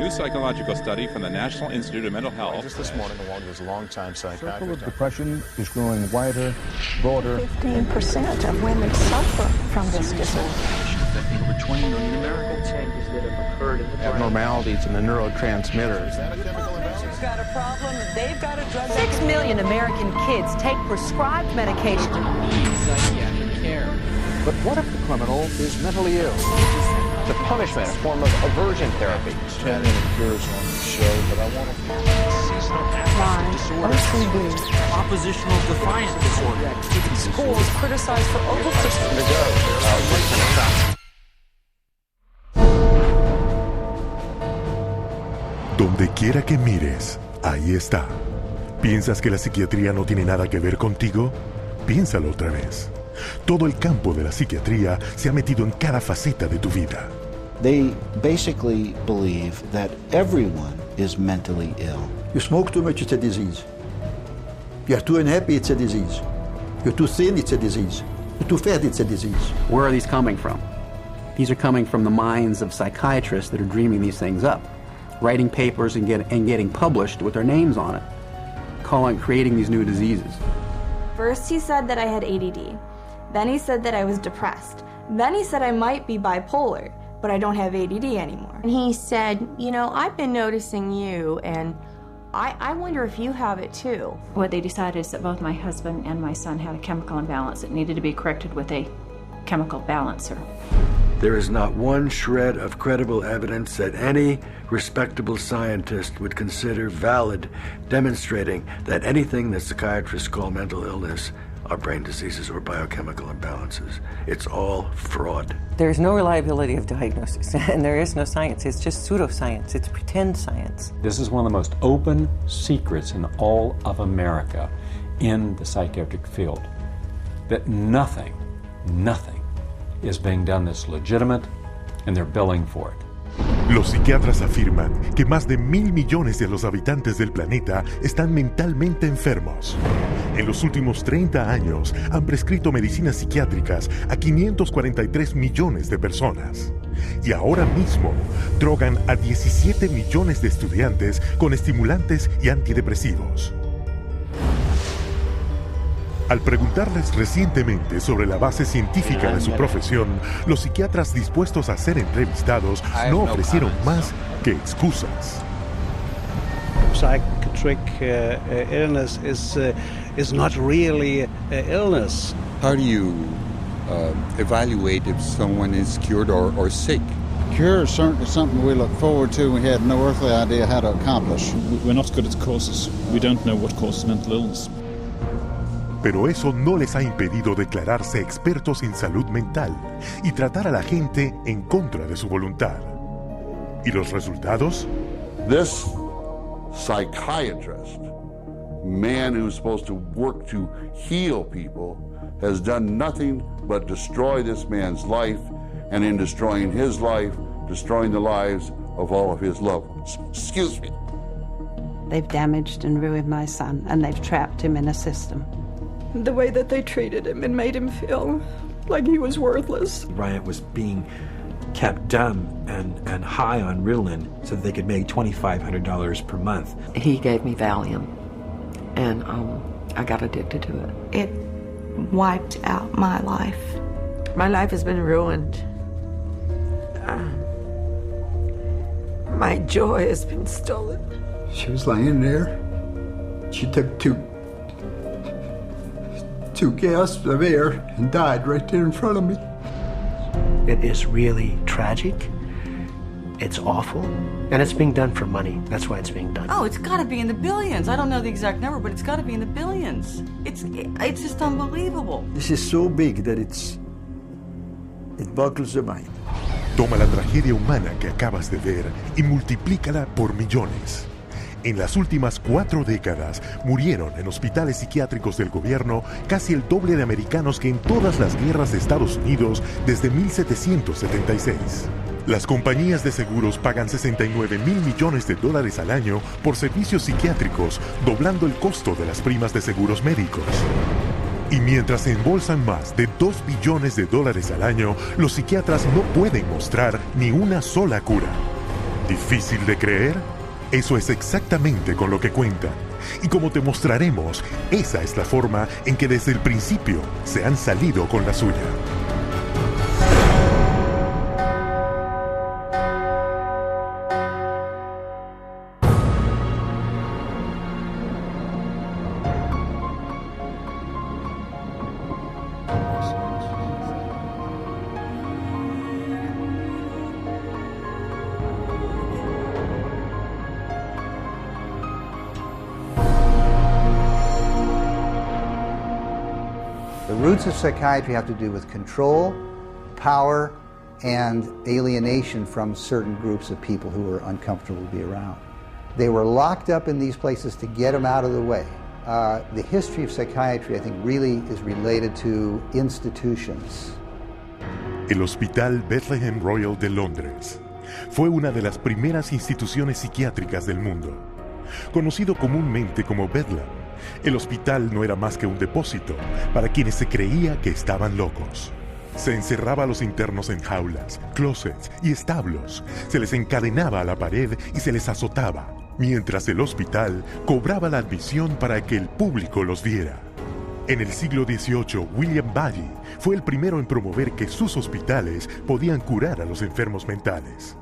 new psychological study from the National Institute of Mental Health. Just this morning, along with his longtime psychiatrist. The circle of depression is growing wider, broader. 15% of women suffer from this disorder. Affecting over 20 million Americans. Changes that have occurred in the brain. Abnormalities in the neurotransmitters. Got a problem, they've got a drug. 6 million American kids take prescribed medication. Need psychiatric care. But what if the criminal is mentally ill? The punishment, a form of aversion therapy. 10 interferes on the show, but I want to... Seasonal affective disorder. OCD. Oppositional defiant disorder. Schools criticized for over-prescribing. Donde quiera que mires, ahí está. ¿Piensas que la psiquiatría no tiene nada que ver contigo? Piénsalo otra vez. Todo el campo de la psiquiatría se ha metido en cada faceta de tu vida. They basically believe that everyone is mentally ill. You smoke too much, it's a disease. You're too unhappy, it's a disease. You're too thin, it's a disease. You're too fat, it's a disease. Where are these coming from? These are coming from the minds of psychiatrists that are dreaming these things up, writing papers and getting published with their names on it, creating these new diseases. First he said that I had ADD. Then he said that I was depressed. Then he said I might be bipolar, but I don't have ADD anymore. And he said, you know, I've been noticing you, and I wonder if you have it too. What they decided is that both my husband and my son had a chemical imbalance that needed to be corrected with a chemical balancer. There is not one shred of credible evidence that any respectable scientist would consider valid, demonstrating that anything that psychiatrists call mental illness are brain diseases or biochemical imbalances. It's all fraud. There's no reliability of diagnosis, and there is no science. It's just pseudoscience. It's pretend science. This is one of the most open secrets in all of America in the psychiatric field, that nothing is being done that's legitimate, and they're billing for it. Los psiquiatras afirman que más de 1.000 millones de los habitantes del planeta están mentalmente enfermos. En los últimos 30 años han prescrito medicinas psiquiátricas a 543 millones de personas. Y ahora mismo drogan a 17 millones de estudiantes con estimulantes y antidepresivos. Al preguntarles recientemente sobre la base científica de su profesión, los psiquiatras dispuestos a ser entrevistados no ofrecieron más que excusas. Psychiatric illness is not really illness. How do you evaluate if someone is cured or sick? Cure is certainly something we look forward to. We had no earthly idea how to accomplish. We're not good at causes. We don't know what causes mental illness. Pero eso no les ha impedido declararse expertos en salud mental y tratar a la gente en contra de su voluntad. ¿Y los resultados? This psychiatrist, man who's supposed to work to heal people, has done nothing but destroy this man's life, and in destroying his life, destroying the lives of all of his loved ones. Excuse me. They've damaged and ruined my son, and they've trapped him in a system. The way that they treated him and made him feel like he was worthless. Bryant was being kept dumb and high on Ritalin so that they could make $2,500 per month. He gave me Valium, and I got addicted to it. It wiped out my life. My life has been ruined. My joy has been stolen. She was laying there. She took two gasps of air and died right there in front of me. It is really tragic. It's awful. And it's being done for money. That's why it's being done. Oh, it's got to be in the billions. I don't know the exact number, but it's got to be in the billions. It's just unbelievable. This is so big that it boggles the mind. Toma la tragedia humana que acabas de ver y multiplícala por millones. En las últimas 4 décadas murieron en hospitales psiquiátricos del gobierno casi el doble de americanos que en todas las guerras de Estados Unidos desde 1776. Las compañías de seguros pagan $69 mil millones al año por servicios psiquiátricos, doblando el costo de las primas de seguros médicos. Y mientras se embolsan más de $2 billones al año, los psiquiatras no pueden mostrar ni una sola cura. ¿Difícil de creer? Eso es exactamente con lo que cuentan. Y como te mostraremos, esa es la forma en que desde el principio se han salido con la suya. The roots of psychiatry have to do with control, power, and alienation from certain groups of people who were uncomfortable to be around. They were locked up in these places to get them out of the way. The history of psychiatry, I think, really is related to institutions. El Hospital Bethlehem Royal de Londres fue una de las primeras instituciones psiquiátricas del mundo. Conocido comúnmente como Bedlam, el hospital no era más que un depósito para quienes se creía que estaban locos. Se encerraba a los internos en jaulas, closets y establos, se les encadenaba a la pared y se les azotaba, mientras el hospital cobraba la admisión para que el público los viera. En el siglo XVIII, William Bally fue el primero en promover que sus hospitales podían curar a los enfermos mentales.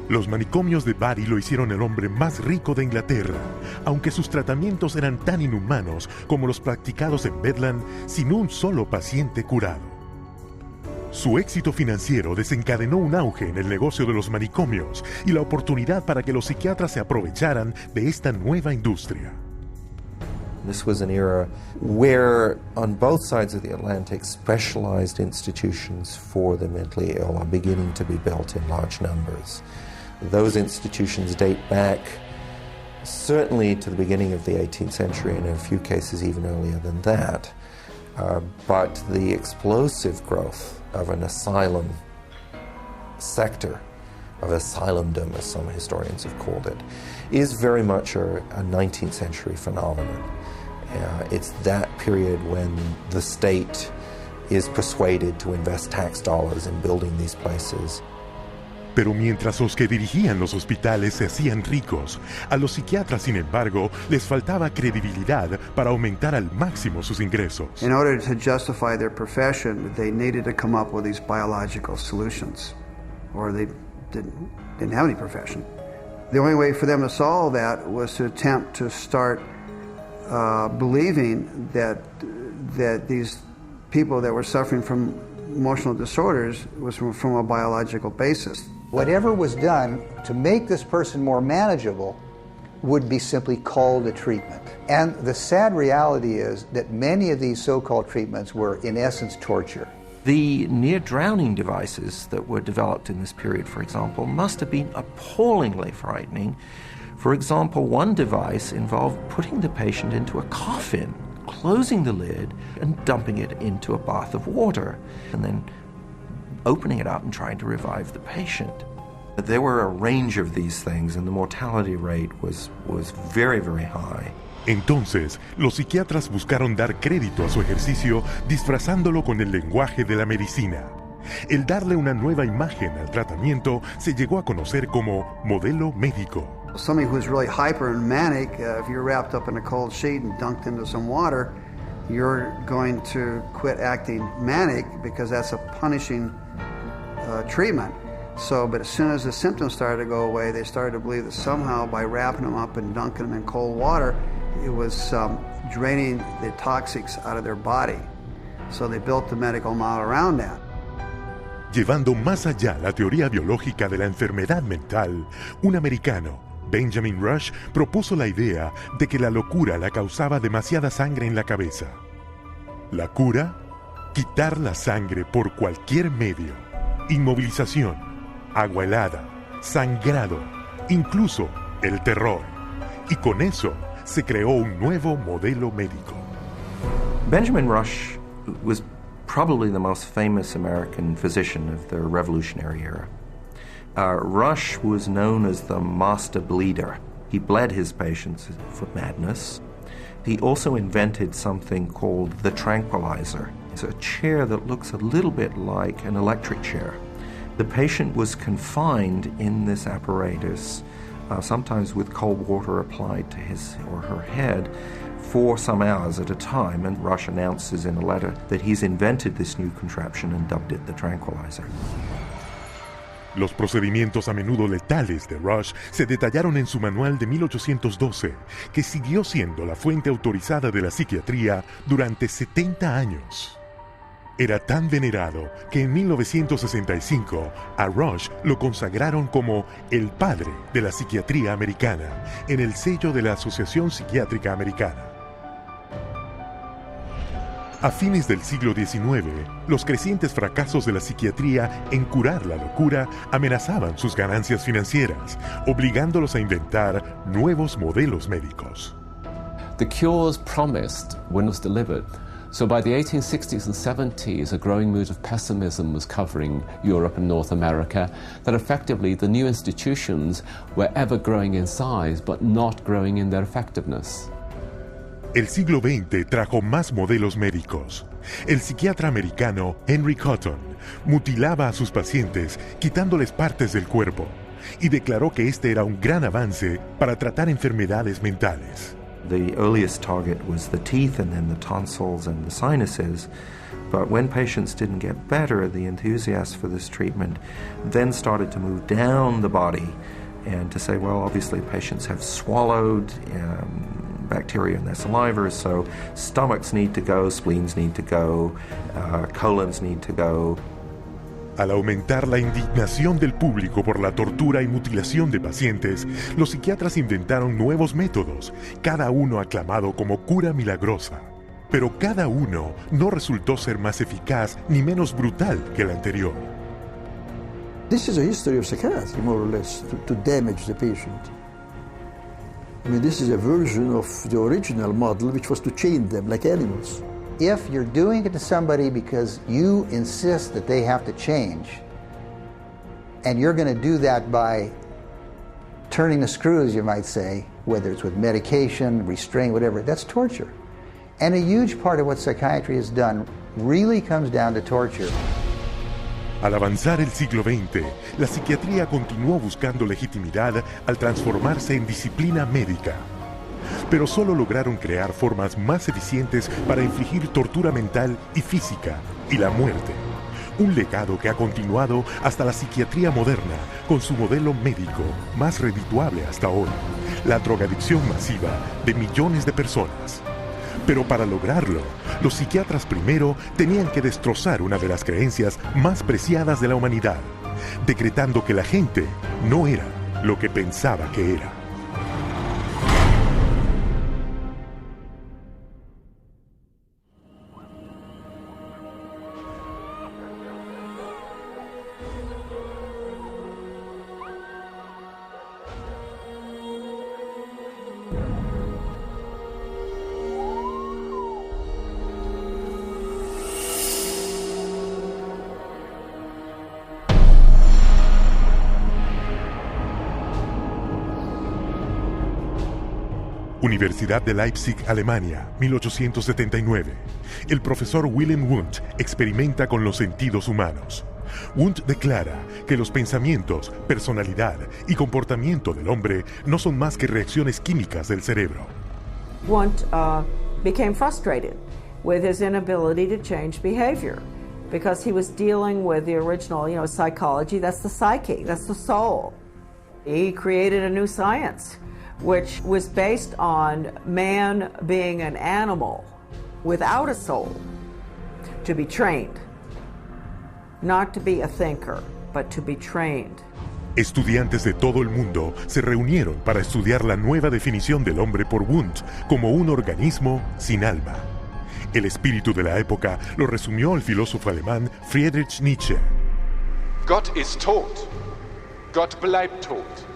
Los manicomios de Bari lo hicieron el hombre más rico de Inglaterra, aunque sus tratamientos eran tan inhumanos como los practicados en Bedlam sin un solo paciente curado. Su éxito financiero desencadenó un auge en el negocio de los manicomios y la oportunidad para que los psiquiatras se aprovecharan de esta nueva industria. This was an era where, on both sides of the Atlantic, specialized institutions for the mentally ill are beginning to be built in large numbers. Those institutions date back certainly to the beginning of the 18th century, and in a few cases even earlier than that. But the explosive growth of an asylum sector, of asylumdom, as some historians have called it, is very much a 19th century phenomenon. It's that period when the state is persuaded to invest tax dollars in building these places. Pero mientras los que dirigían los hospitales se hacían ricos, a los psiquiatras, sin embargo, les faltaba credibilidad para aumentar al máximo sus ingresos. In order to justify their profession, they needed to come up with these biological solutions, or they didn't have any profession. The only way for them to solve that was to attempt to start believing that these people that were suffering from emotional disorders was from a biological basis. Whatever was done to make this person more manageable would be simply called a treatment. And the sad reality is that many of these so-called treatments were, in essence, torture. The near-drowning devices that were developed in this period, for example, must have been appallingly frightening. For example, one device involved putting the patient into a coffin, closing the lid, and dumping it into a bath of water, and then opening it up and trying to revive the patient. There were a range of these things, and the mortality rate was very, very high. Entonces, los psiquiatras buscaron dar crédito a su ejercicio disfrazándolo con el lenguaje de la medicina. El darle una nueva imagen al tratamiento se llegó a conocer como modelo médico. Somebody who's really hyper and manic, if you're wrapped up in a cold sheet and dunked into some water, you're going to quit acting manic because that's a punishing treatment. So, but as soon as the symptoms started to go away, they started to believe that somehow by wrapping them up and dunking them in cold water, it was draining the toxics out of their body. So they built the medical model around that. Llevando más allá la teoría biológica de la enfermedad mental, un americano, Benjamin Rush, propuso la idea de que la locura la causaba demasiada sangre en la cabeza. La cura, quitar la sangre por cualquier medio. Inmovilización, agua helada, sangrado, incluso el terror. Y con eso se creó un nuevo modelo médico. Benjamin Rush was probably the most famous American physician of the Revolutionary era. Rush was known as the master bleeder. He bled his patients for madness. He also invented something called the tranquilizer. It's a chair that looks a little bit like an electric chair. The patient was confined in this apparatus, sometimes with cold water applied to his or her head, for some hours at a time, and Rush announces in a letter that he's invented this new contraption and dubbed it the tranquilizer. Los procedimientos a menudo letales de Rush se detallaron en su manual de 1812, que siguió siendo la fuente autorizada de la psiquiatría durante 70 años. Era tan venerado que en 1965 a Rush lo consagraron como el padre de la psiquiatría americana en el sello de la Asociación Psiquiátrica Americana. A fines del siglo XIX, los crecientes fracasos de la psiquiatría en curar la locura amenazaban sus ganancias financieras, obligándolos a inventar nuevos modelos médicos. The cures promised when was delivered. So by the 1860s and 70s, a growing mood of pessimism was covering Europe and North America, that effectively the new institutions were ever growing in size, but not growing in their effectiveness. El siglo XX trajo más modelos médicos. El psiquiatra americano Henry Cotton mutilaba a sus pacientes quitándoles partes del cuerpo y declaró que este era un gran avance para tratar enfermedades mentales. The earliest target was the teeth and then the tonsils and the sinuses. But when patients didn't get better, the enthusiasts for this treatment then started to move down the body and to say, well, obviously patients have swallowed bacteria in their saliva, so stomachs need to go, spleens need to go, colons need to go. Al aumentar la indignación del público por la tortura y mutilación de pacientes, los psiquiatras inventaron nuevos métodos, cada uno aclamado como cura milagrosa. Pero cada uno no resultó ser más eficaz ni menos brutal que el anterior. This is a history of psychiatry, more or less, to damage the patient. I mean, this is a version of the original model, which was to chain them like animals. If you're doing it to somebody because you insist that they have to change, and you're going to do that by turning the screws, you might say, whether it's with medication, restraint, whatever, that's torture. And a huge part of what psychiatry has done really comes down to torture. Al avanzar el siglo XX, la psiquiatría continuó buscando legitimidad al transformarse en disciplina médica. Pero solo lograron crear formas más eficientes para infligir tortura mental y física y la muerte. Un legado que ha continuado hasta la psiquiatría moderna con su modelo médico más redituable hasta ahora, la drogadicción masiva de millones de personas. Pero para lograrlo, los psiquiatras primero tenían que destrozar una de las creencias más preciadas de la humanidad, decretando que la gente no era lo que pensaba que era. Universidad de Leipzig, Alemania, 1879. El profesor Wilhelm Wundt experimenta con los sentidos humanos. Wundt declara que los pensamientos, personalidad y comportamiento del hombre no son más que reacciones químicas del cerebro. Wundt became frustrated with his inability to change behavior because he was dealing with the original, psychology. That's the psyche, that's the soul. He created a new science, which was based on man being an animal without a soul, to be trained. Not to be a thinker, but to be trained. Estudiantes de todo el mundo se reunieron para estudiar la nueva definición del hombre por Wundt como un organismo sin alma. El espíritu de la época lo resumió el filósofo alemán Friedrich Nietzsche. Gott ist tot. Gott bleibt tot.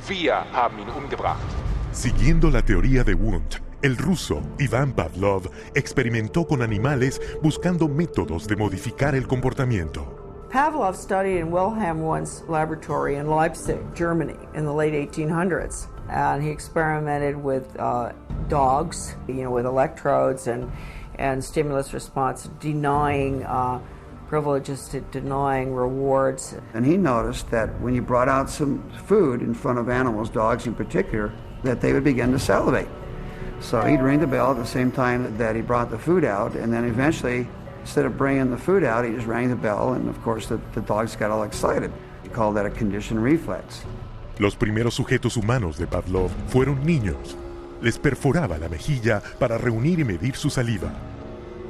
Wir haben ihn umgebracht. Siguiendo la teoría de Wundt, el ruso Ivan Pavlov experimentó con animales buscando métodos de modificar el comportamiento. Pavlov studied in Wilhelm Wundt's laboratory in Leipzig, Germany, in the late 1800s. And he experimented with dogs, with electrodes and stimulus response, denying privileges to denying rewards. And he noticed that when you brought out some food in front of animals, dogs in particular, that they would begin to salivate. So he'd ring the bell at the same time that he brought the food out, and then eventually, instead of bringing the food out, he just rang the bell, and of course the dogs got all excited. He called that a conditioned reflex. Los primeros sujetos humanos de Pavlov fueron niños. Les perforaba la mejilla para reunir y medir su saliva.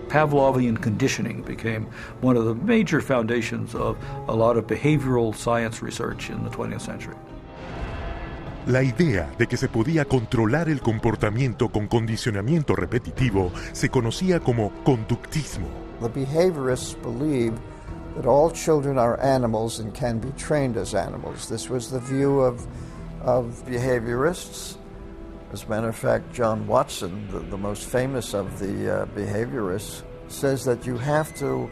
Pavlovian conditioning became one of the major foundations of a lot of behavioral science research in the 20th century. La idea de que se podía controlar el comportamiento con condicionamiento repetitivo se conocía como conductismo. The behaviorists believed that all children are animals and can be trained as animals. This was the view of behaviorists. As a matter of fact, John Watson, the most famous of the behaviorists, says that you have to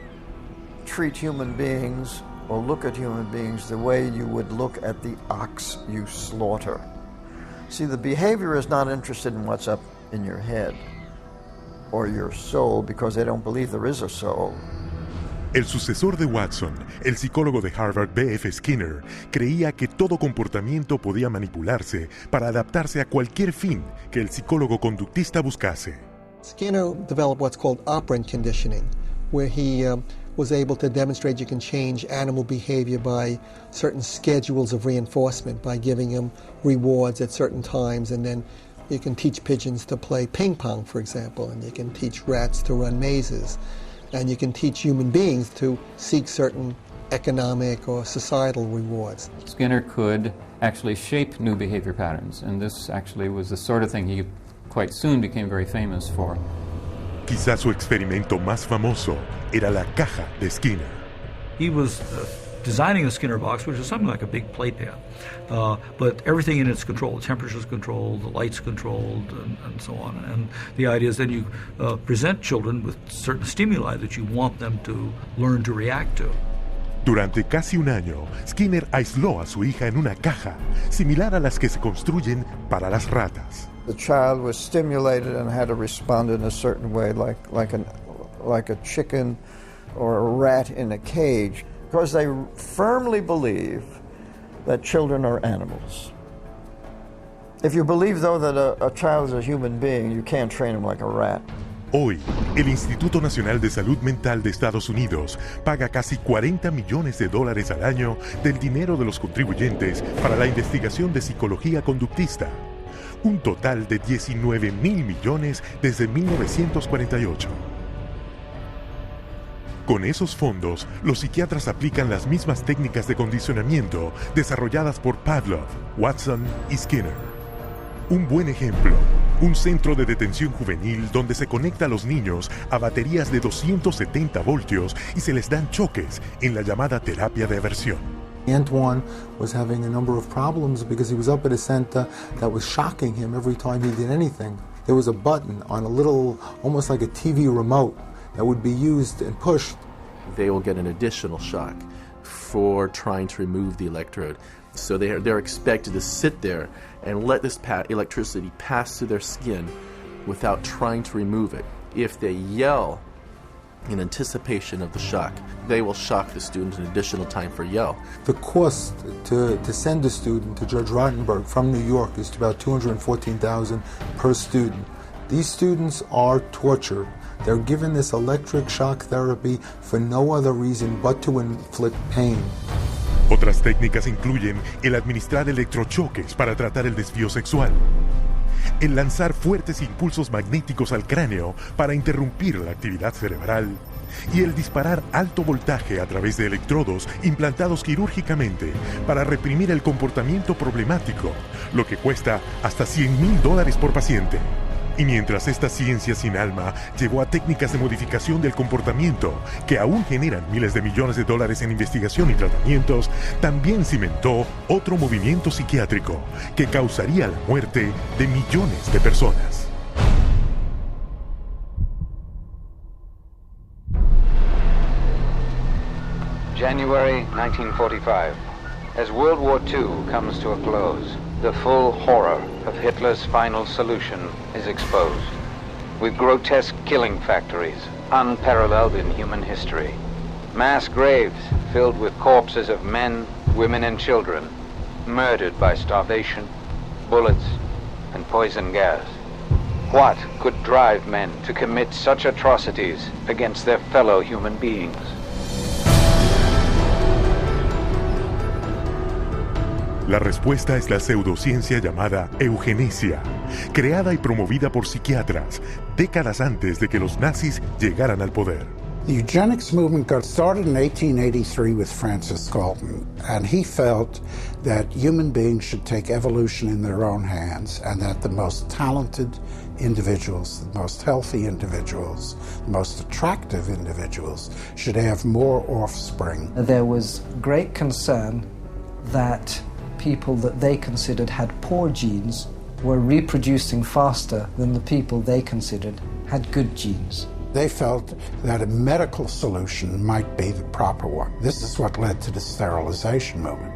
treat human beings or look at human beings the way you would look at the ox you slaughter. See, the behavior is not interested in what's up in your head or your soul because they don't believe there is a soul. El sucesor de Watson, el psicólogo de Harvard B.F. Skinner, creía que todo comportamiento podía manipularse para adaptarse a cualquier fin que el psicólogo conductista buscase. Skinner developed what's called operant conditioning, where he was able to demonstrate you can change animal behavior by certain schedules of reinforcement, by giving them rewards at certain times, and then you can teach pigeons to play ping pong, for example, and you can teach rats to run mazes. And you can teach human beings to seek certain economic or societal rewards. Skinner could actually shape new behavior patterns, and this actually was the sort of thing he quite soon became very famous for. Quizás su experimento más famoso era la caja de Skinner. He was designing the Skinner box, which is something like a big playpen, but everything in it's controlled. The temperature's controlled, the light's controlled, and so on. And the idea is then you present children with certain stimuli that you want them to learn to react to. Durante casi un año, Skinner aisló a su hija en una caja, similar a las que se construyen para las ratas. The child was stimulated and had to respond in a certain way, like a chicken or a rat in a cage. Because they firmly believe that children are animals. If you believe, though, that a child is a human being, you can't train him like a rat. Hoy, el Instituto Nacional de Salud Mental de Estados Unidos paga casi $40 millones al año del dinero de los contribuyentes para la investigación de psicología conductista. Un total de $19,000 millones desde 1948. Con esos fondos, los psiquiatras aplican las mismas técnicas de condicionamiento desarrolladas por Pavlov, Watson y Skinner. Un buen ejemplo, un centro de detención juvenil donde se conecta a los niños a baterías de 270 voltios y se les dan choques en la llamada terapia de aversión. Antoine was having a number of problems because he was up at a center that was shocking him every time he did anything. There was a button on a little, almost like a TV remote, that would be used and pushed. They will get an additional shock for trying to remove the electrode. So they're expected to sit there and let this electricity pass through their skin without trying to remove it. If they yell in anticipation of the shock, they will shock the student an additional time for yell. The cost to send a student to Judge Rottenberg from New York is about $214,000 per student. These students are tortured. They're given this electric shock therapy for no other reason but to inflict pain. Otras técnicas incluyen el administrar electrochoques para tratar el desvío sexual, el lanzar fuertes impulsos magnéticos al cráneo para interrumpir la actividad cerebral y el disparar alto voltaje a través de electrodos implantados quirúrgicamente para reprimir el comportamiento problemático, lo que cuesta hasta $100,000 por paciente. Y mientras esta ciencia sin alma llevó a técnicas de modificación del comportamiento que aún generan miles de millones de dólares en investigación y tratamientos, también cimentó otro movimiento psiquiátrico que causaría la muerte de millones de personas. January 1945. As World War II comes to a close, the full horror of Hitler's final solution is exposed, with grotesque killing factories unparalleled in human history, Mass graves filled with corpses of men, women, and children, murdered by starvation, bullets, and poison gas. What could drive men to commit such atrocities against their fellow human beings? La respuesta es la pseudociencia llamada eugenesia, creada y promovida por psiquiatras décadas antes de que los nazis llegaran al poder. The eugenics movement got started in 1883 with Francis Galton, and he felt that human beings should take evolution in their own hands, and that the most talented individuals, the most healthy individuals, the most attractive individuals should have more offspring. There was great concern that people that they considered had poor genes were reproducing faster than the people they considered had good genes. They felt that a medical solution might be the proper one. This is what led to the sterilization movement.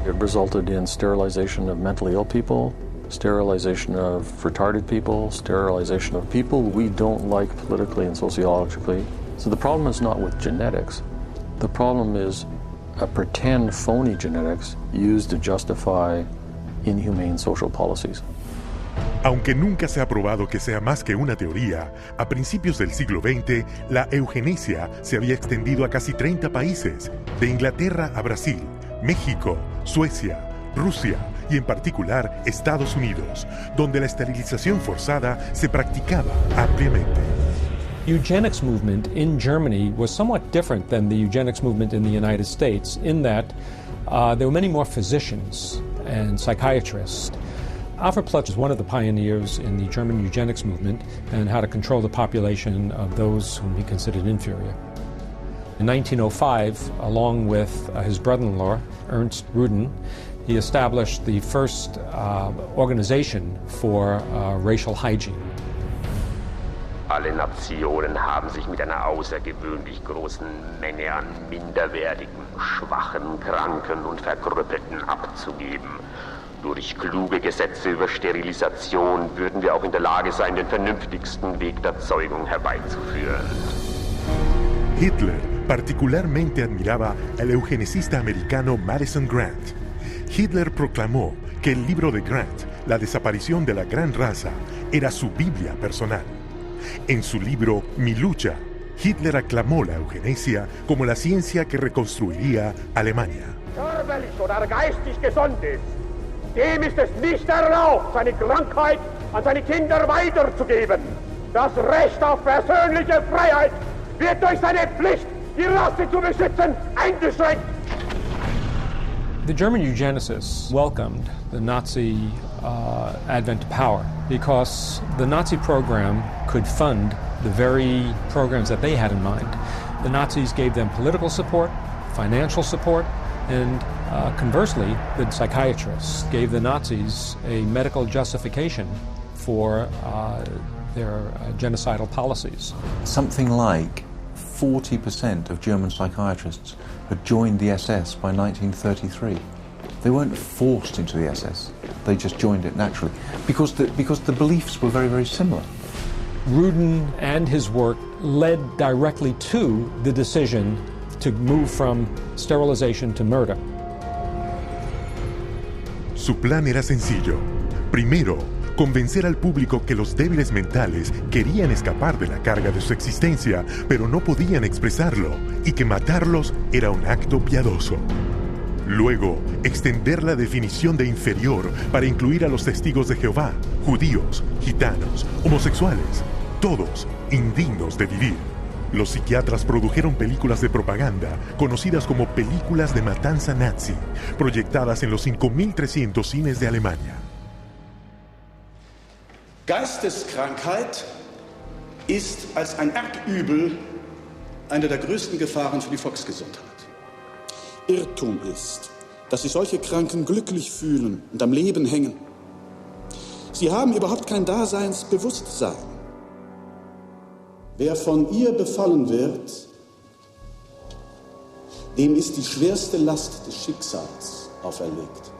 It resulted in sterilization of mentally ill people, sterilization of retarded people, sterilization of people we don't like politically and sociologically. So the problem is not with genetics. The problem is a pretend phony genetics used to justify inhumane social policies. Aunque nunca se ha probado que sea más que una teoría, a principios del siglo XX, la eugenesia se había extendido a casi 30 países, de Inglaterra a Brasil, México, Suecia, Rusia y en particular Estados Unidos, donde la esterilización forzada se practicaba ampliamente. Eugenics movement in Germany was somewhat different than the eugenics movement in the United States in that there were many more physicians and psychiatrists. Alfred Ploetz was one of the pioneers in the German eugenics movement and how to control the population of those whom he considered inferior. In 1905, along with his brother-in-law, Ernst Rudin, he established the first organization for racial hygiene. Alle Nationen haben sich mit einer außergewöhnlich großen Menge an minderwertigen, schwachen, kranken und Verkrüppelten abzugeben. Durch kluge Gesetze über Sterilisation würden wir auch in der Lage sein, den vernünftigsten Weg der Zeugung herbeizuführen. Hitler particularmente admiraba al eugenicista americano Madison Grant. Hitler proclamó que el libro de Grant, La desaparición de la gran raza, era su Biblia personal. En su libro Mi lucha, Hitler aclamó la eugenesia como la ciencia que reconstruiría Alemania. Körperlich oder geistig gesund ist, dem ist es nicht erlaubt, seine Krankheit an seine Kinder weiterzugeben. Das Recht auf persönliche Freiheit wird durch seine Pflicht, die Rasse zu beschützen, eingeschränkt. The German eugenicists welcomed the Nazi advent to power because the Nazi program could fund the very programs that they had in mind. The Nazis gave them political support, financial support, and conversely, the psychiatrists gave the Nazis a medical justification for their genocidal policies. Something like 40% of German psychiatrists had joined the SS by 1933. They weren't forced into the SS, they just joined it naturally, because the beliefs were very, very similar. Rudin and his work led directly to the decision to move from sterilization to murder. Su plan era sencillo. Primero, convencer al público que los débiles mentales querían escapar de la carga de su existencia, pero no podían expresarlo, y que matarlos era un acto piadoso. Luego, extender la definición de inferior para incluir a los testigos de Jehová, judíos, gitanos, homosexuales, todos indignos de vivir. Los psiquiatras produjeron películas de propaganda, conocidas como películas de matanza nazi, proyectadas en los 5.300 cines de Alemania. Geisteskrankheit ist als ein Erbübel eine der größten Gefahren für die Volksgesundheit. Irrtum ist, dass sich solche Kranken glücklich fühlen und am Leben hängen. Sie haben überhaupt kein Daseinsbewusstsein. Wer von ihr befallen wird, dem ist die schwerste Last des Schicksals auferlegt.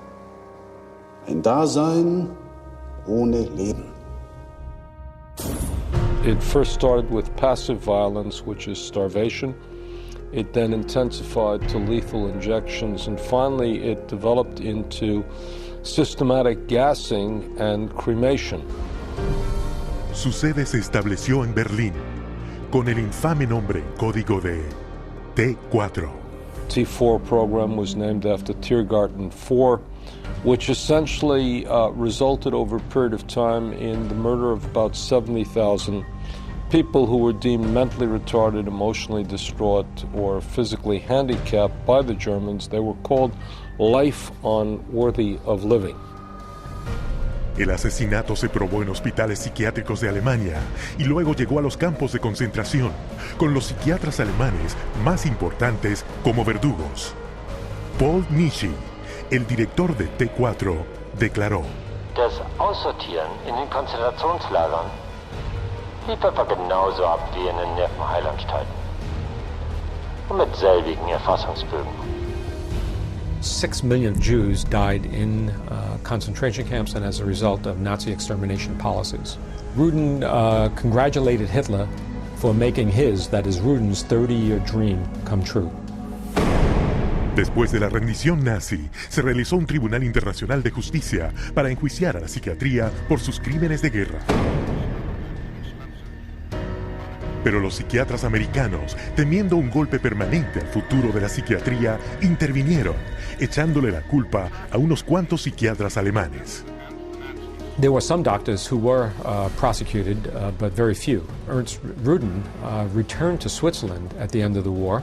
Ein Dasein ohne Leben. It first started with passive violence, which is starvation, It then intensified to lethal injections, and finally it developed into systematic gassing and cremation. Su sede se estableció en Berlín, con el infame nombre código de T4. T4 program was named after Tiergarten 4, which essentially resulted over a period of time in the murder of about 70,000 people who were deemed mentally retarded, emotionally distraught, or physically handicapped by the Germans. They were called life unworthy of living. El asesinato se probó en hospitales psiquiátricos de Alemania y luego llegó a los campos de concentración, con los psiquiatras alemanes más importantes como verdugos. Paul Nishi, el director de T4, declaró: Das Aussortieren in den Konzentrationslagern lief etwa genauso ab wie in den Nervenheilanstalten. Und mit selbigen Erfassungsbögen. 6 million Jews died in concentration camps and as a result of Nazi extermination policies. Rudin congratulated Hitler for making his, that is Rudin's, 30-year dream come true. Después de la rendición nazi, se realizó un Tribunal Internacional de Justicia para enjuiciar a la psiquiatría por sus crímenes de guerra. Pero los psiquiatras americanos, temiendo un golpe permanente al futuro de la psiquiatría, intervinieron, echándole la culpa a unos cuantos psiquiatras alemanes. There were some doctors who were prosecuted, but very few. Ernst Rudin returned to Switzerland at the end of the war.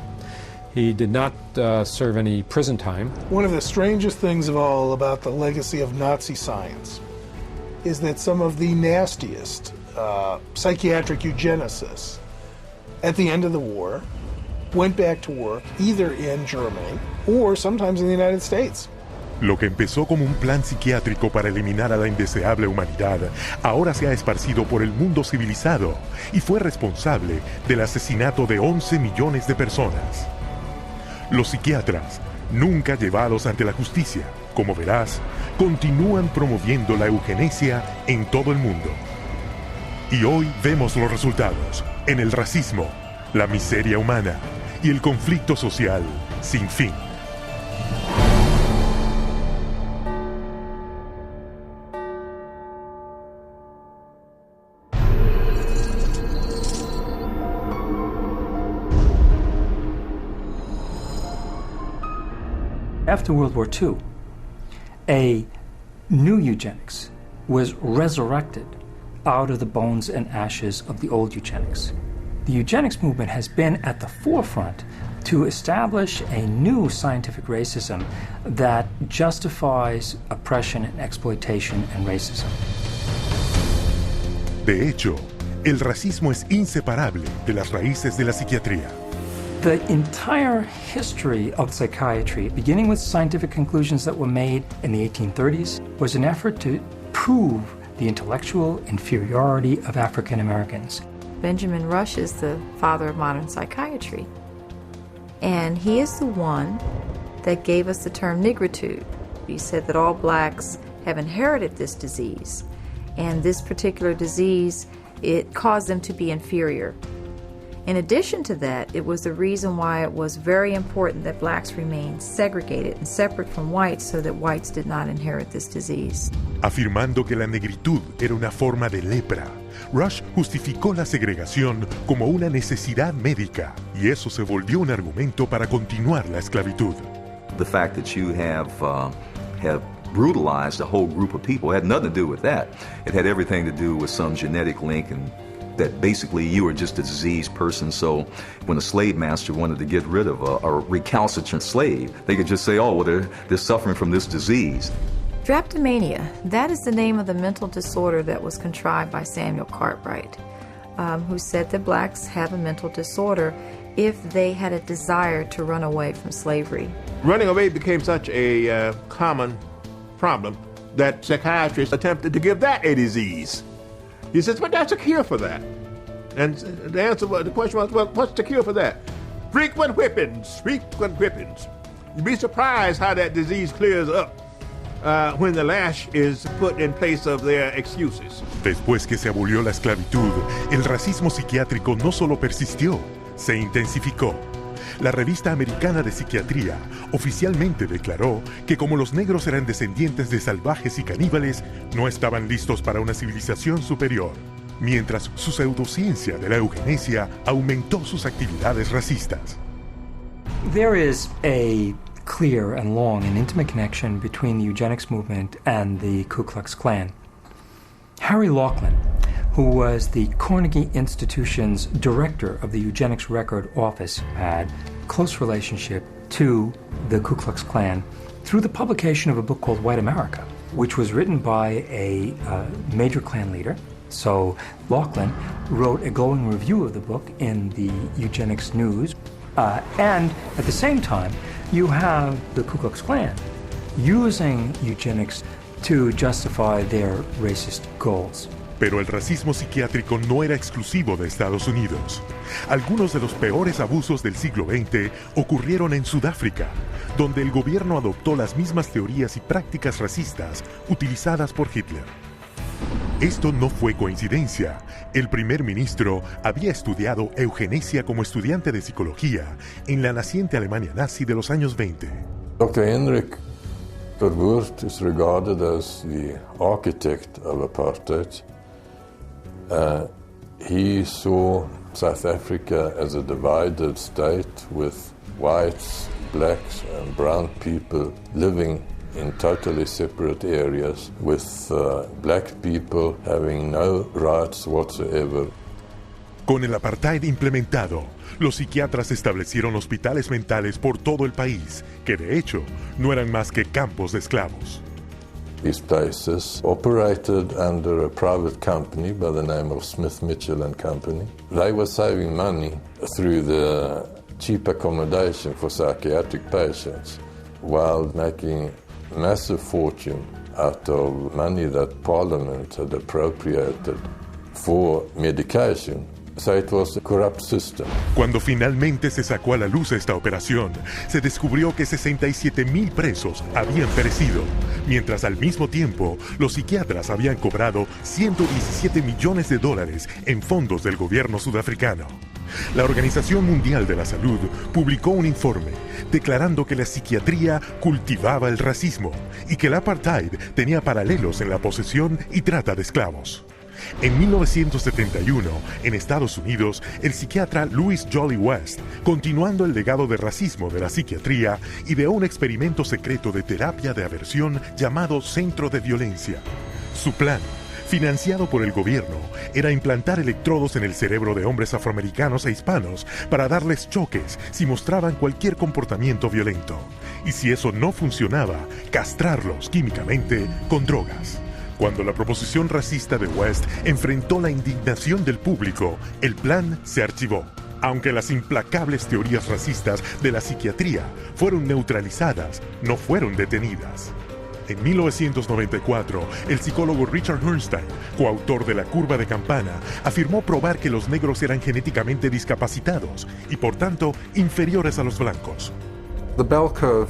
He did not serve any prison time. One of the strangest things of all about the legacy of Nazi science is that some of the nastiest psychiatric eugenicists at the end of the war went back to work either in Germany or sometimes in the United States. Lo que empezó como un plan psiquiátrico para eliminar a la indeseable humanidad, ahora se ha esparcido por el mundo civilizado y fue responsable del asesinato de 11 millones de personas. Los psiquiatras, nunca llevados ante la justicia, como verás, continúan promoviendo la eugenesia en todo el mundo. Y hoy vemos los resultados en el racismo, la miseria humana y el conflicto social sin fin. After World War II, a new eugenics was resurrected out of the bones and ashes of the old eugenics. The eugenics movement has been at the forefront to establish a new scientific racism that justifies oppression and exploitation and racism. De hecho, el racismo es inseparable de las raíces de la psiquiatría. The entire history of psychiatry, beginning with scientific conclusions that were made in the 1830s, was an effort to prove the intellectual inferiority of African Americans. Benjamin Rush is the father of modern psychiatry. And he is the one that gave us the term nigritude. He said that all blacks have inherited this disease. And this particular disease, it caused them to be inferior. In addition to that, it was the reason why it was very important that blacks remain segregated and separate from whites so that whites did not inherit this disease. Afirmando que la negritud era una forma de lepra, Rush justificó la segregación como una necesidad médica, y eso se volvió un argumento para continuar la esclavitud. The fact that you have brutalized a whole group of people had nothing to do with that. It had everything to do with some genetic link, and that basically you were just a diseased person. So when a slave master wanted to get rid of a recalcitrant slave, they could just say, oh, well, they're suffering from this disease. Drapetomania, that is the name of the mental disorder that was contrived by Samuel Cartwright, who said that blacks have a mental disorder if they had a desire to run away from slavery. Running away became such a common problem that psychiatrists attempted to give that a disease. He says, but that's a cure for that. And the question was, well, what's the cure for that? Frequent whippings, frequent whippings. You'd be surprised how that disease clears up when the lash is put in place of their excuses. Después que se abolió la esclavitud, el racismo psiquiátrico no solo persistió, se intensificó. la revista americana de psiquiatría oficialmente declaró que como los negros eran descendientes de salvajes y caníbales, no estaban listos para una civilización superior, mientras su pseudociencia de la eugenesia aumentó sus actividades racistas. There is a clear and long and intimate connection between the eugenics movement and the Ku Klux Klan. Harry Laughlin, who was the Carnegie Institution's director of the Eugenics Record Office, had a close relationship to the Ku Klux Klan through the publication of a book called White America, which was written by a major Klan leader. So Laughlin wrote a glowing review of the book in the Eugenics News. And at the same time, you have the Ku Klux Klan using eugenics to justify their racist goals. Pero el racismo psiquiátrico no era exclusivo de Estados Unidos. Algunos de los peores abusos del siglo XX ocurrieron en Sudáfrica, donde el gobierno adoptó las mismas teorías y prácticas racistas utilizadas por Hitler. Esto no fue coincidencia. El primer ministro había estudiado eugenesia como estudiante de psicología en la naciente Alemania nazi de los años 20. Dr. Henrik Verwoerd is regarded as the architect of apartheid. He saw South Africa as a divided state with whites, blacks and brown people living in totally separate areas, with black people having no rights whatsoever. Con el apartheid implementado, los psiquiatras establecieron hospitales mentales por todo el país, que de hecho no eran más que campos de esclavos. These places operated under a private company by the name of Smith, Mitchell and Company. They were saving money through the cheap accommodation for psychiatric patients, while making massive fortune out of money that Parliament had appropriated for medication. So it was a corrupt system. Cuando finalmente se sacó a la luz esta operación, se descubrió que 67,000 presos habían perecido, mientras al mismo tiempo los psiquiatras habían cobrado $117 millones en fondos del gobierno sudafricano. La Organización Mundial de la Salud publicó un informe declarando que la psiquiatría cultivaba el racismo y que el apartheid tenía paralelos en la posesión y trata de esclavos. En 1971, en Estados Unidos, el psiquiatra Louis Jolly West, continuando el legado de racismo de la psiquiatría, ideó un experimento secreto de terapia de aversión llamado Centro de Violencia. Su plan, financiado por el gobierno, era implantar electrodos en el cerebro de hombres afroamericanos e hispanos para darles choques si mostraban cualquier comportamiento violento. Y si eso no funcionaba, castrarlos químicamente con drogas. Cuando la proposición racista de West enfrentó la indignación del público, el plan se archivó. Aunque las implacables teorías racistas de la psiquiatría fueron neutralizadas, no fueron detenidas. En 1994, el psicólogo Richard Herrnstein, coautor de La curva de Campana, afirmó probar que los negros eran genéticamente discapacitados y, por tanto, inferiores a los blancos. The bell curve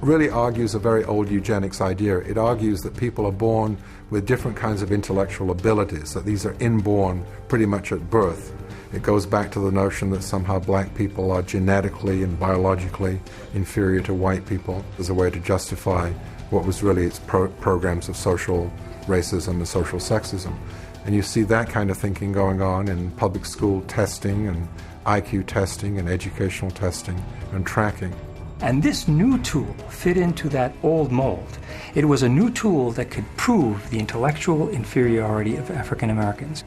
really argues a very old eugenics idea. It argues that people are born with different kinds of intellectual abilities, that these are inborn pretty much at birth. It goes back to the notion that somehow black people are genetically and biologically inferior to white people as a way to justify what was really its programs of social racism and social sexism. And you see that kind of thinking going on in public school testing and IQ testing and educational testing and tracking. And this new tool fit into that old mold. It was a new tool that could prove the intellectual inferiority of African Americans.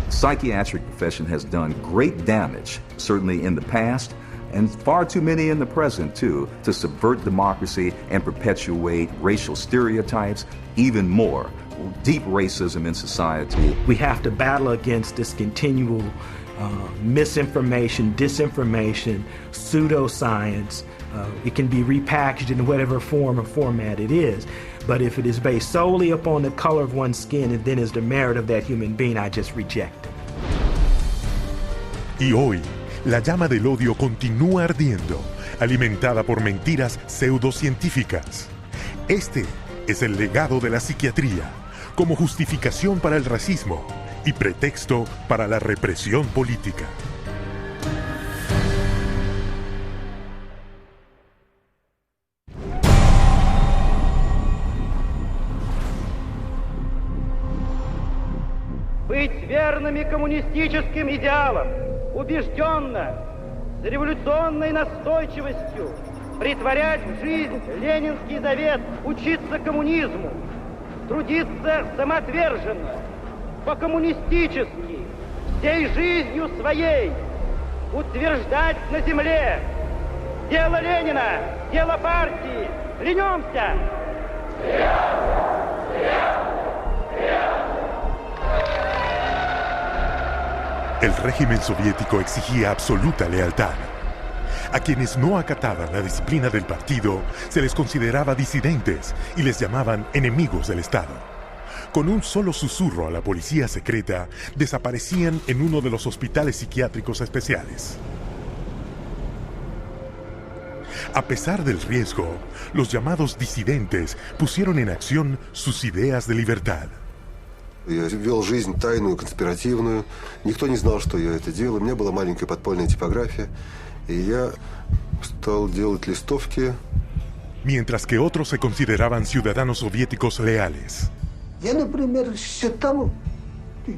The psychiatric profession has done great damage, certainly in the past, and far too many in the present, too, to subvert democracy and perpetuate racial stereotypes, even more, deep racism in society. We have to battle against this continual misinformation, disinformation, pseudoscience. It can be repackaged in whatever form or format it is. But if it is based solely upon the color of one's skin and then is the merit of that human being, I just reject it. Y hoy, la llama del odio continúa ardiendo, alimentada por mentiras pseudocientíficas. Este es el legado de la psiquiatría, como justificación para el racismo y pretexto para la represión política. быть верными коммунистическим идеалам, убежденно, с революционной настойчивостью претворять в жизнь ленинский завет, учиться коммунизму, трудиться самоотверженно, по-коммунистически, всей жизнью своей, утверждать на земле дело Ленина, дело партии. Клянемся! El régimen soviético exigía absoluta lealtad. A quienes no acataban la disciplina del partido se les consideraba disidentes y les llamaban enemigos del Estado. Con un solo susurro a la policía secreta, desaparecían en uno de los hospitales psiquiátricos especiales. A pesar del riesgo, los llamados disidentes pusieron en acción sus ideas de libertad. Я вел жизнь тайную, конспиративную. Никто не знал, что я это делаю. У меня была маленькая подпольная типография. И я стал делать листовки. Mientras que otros se consideraban ciudadanos soviéticos leales. Я, например, считал, и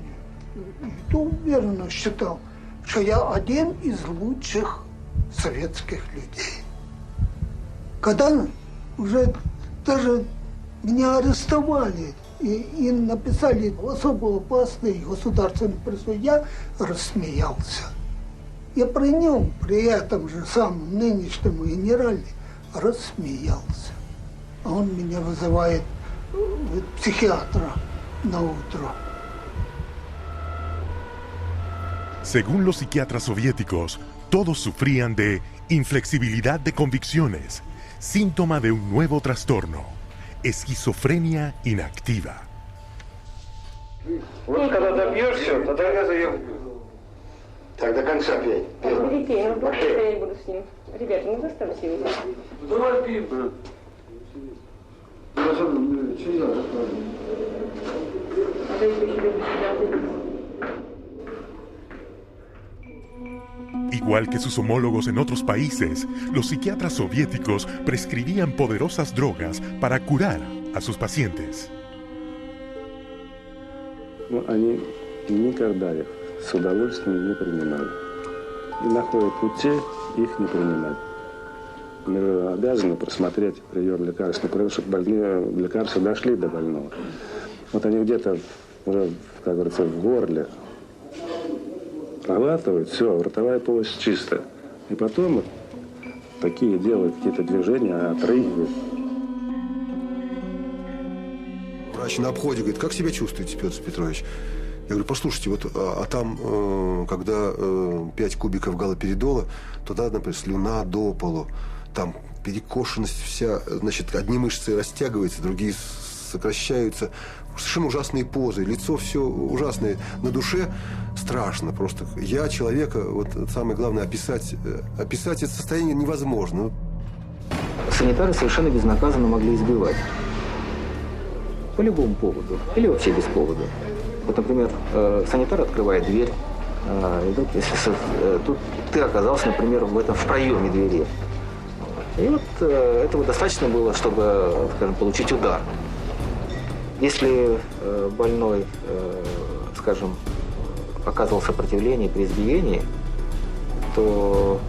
уверенно считал, что я один из лучших советских людей. Когда уже даже меня арестовали и написали особо опасный государственный призыв, я рассмеялся. Я при нем, при этом же самом нынешнем генерале, рассмеялся. А он меня вызывает psiquiatra na utro. Según los psiquiatras soviéticos, todos sufrían de inflexibilidad de convicciones, síntoma de un nuevo trastorno, esquizofrenia inactiva. Вот когда добьешься, тогда я заем. Так до конца пей. Пей, ну я не буду с ним. Ребята, ну заставьте его. Давай пей. Igual que sus homólogos en otros países, los psiquiatras soviéticos prescribían poderosas drogas para curar a sus pacientes. Они никогда их с удовольствием не принимали. И находят пути их не принимать. Мы обязаны просмотреть прием лекарств, например, чтобы лекарства дошли до больного. Вот они где-то уже, как говорится, в горле проглатывают, все, ротовая полость чистая. И потом вот такие делают какие-то движения, отрыгивают. Врач на обходе говорит, как себя чувствуете, Петр Петрович? Я говорю, послушайте, вот, а там, когда 5 кубиков галоперидола, туда, например, слюна до полу, там перекошенность вся, значит, одни мышцы растягиваются, другие сокращаются, совершенно ужасные позы, лицо все ужасное, на душе страшно просто. Я человека, вот самое главное, описать это состояние невозможно. Санитары совершенно безнаказанно могли избивать. По любому поводу. Или вообще без повода. Вот, например, санитар открывает дверь, тут ты оказался, например, в проеме двери. И вот этого достаточно было, чтобы, скажем, получить удар. Если больной, скажем, оказывал сопротивление при избиении, то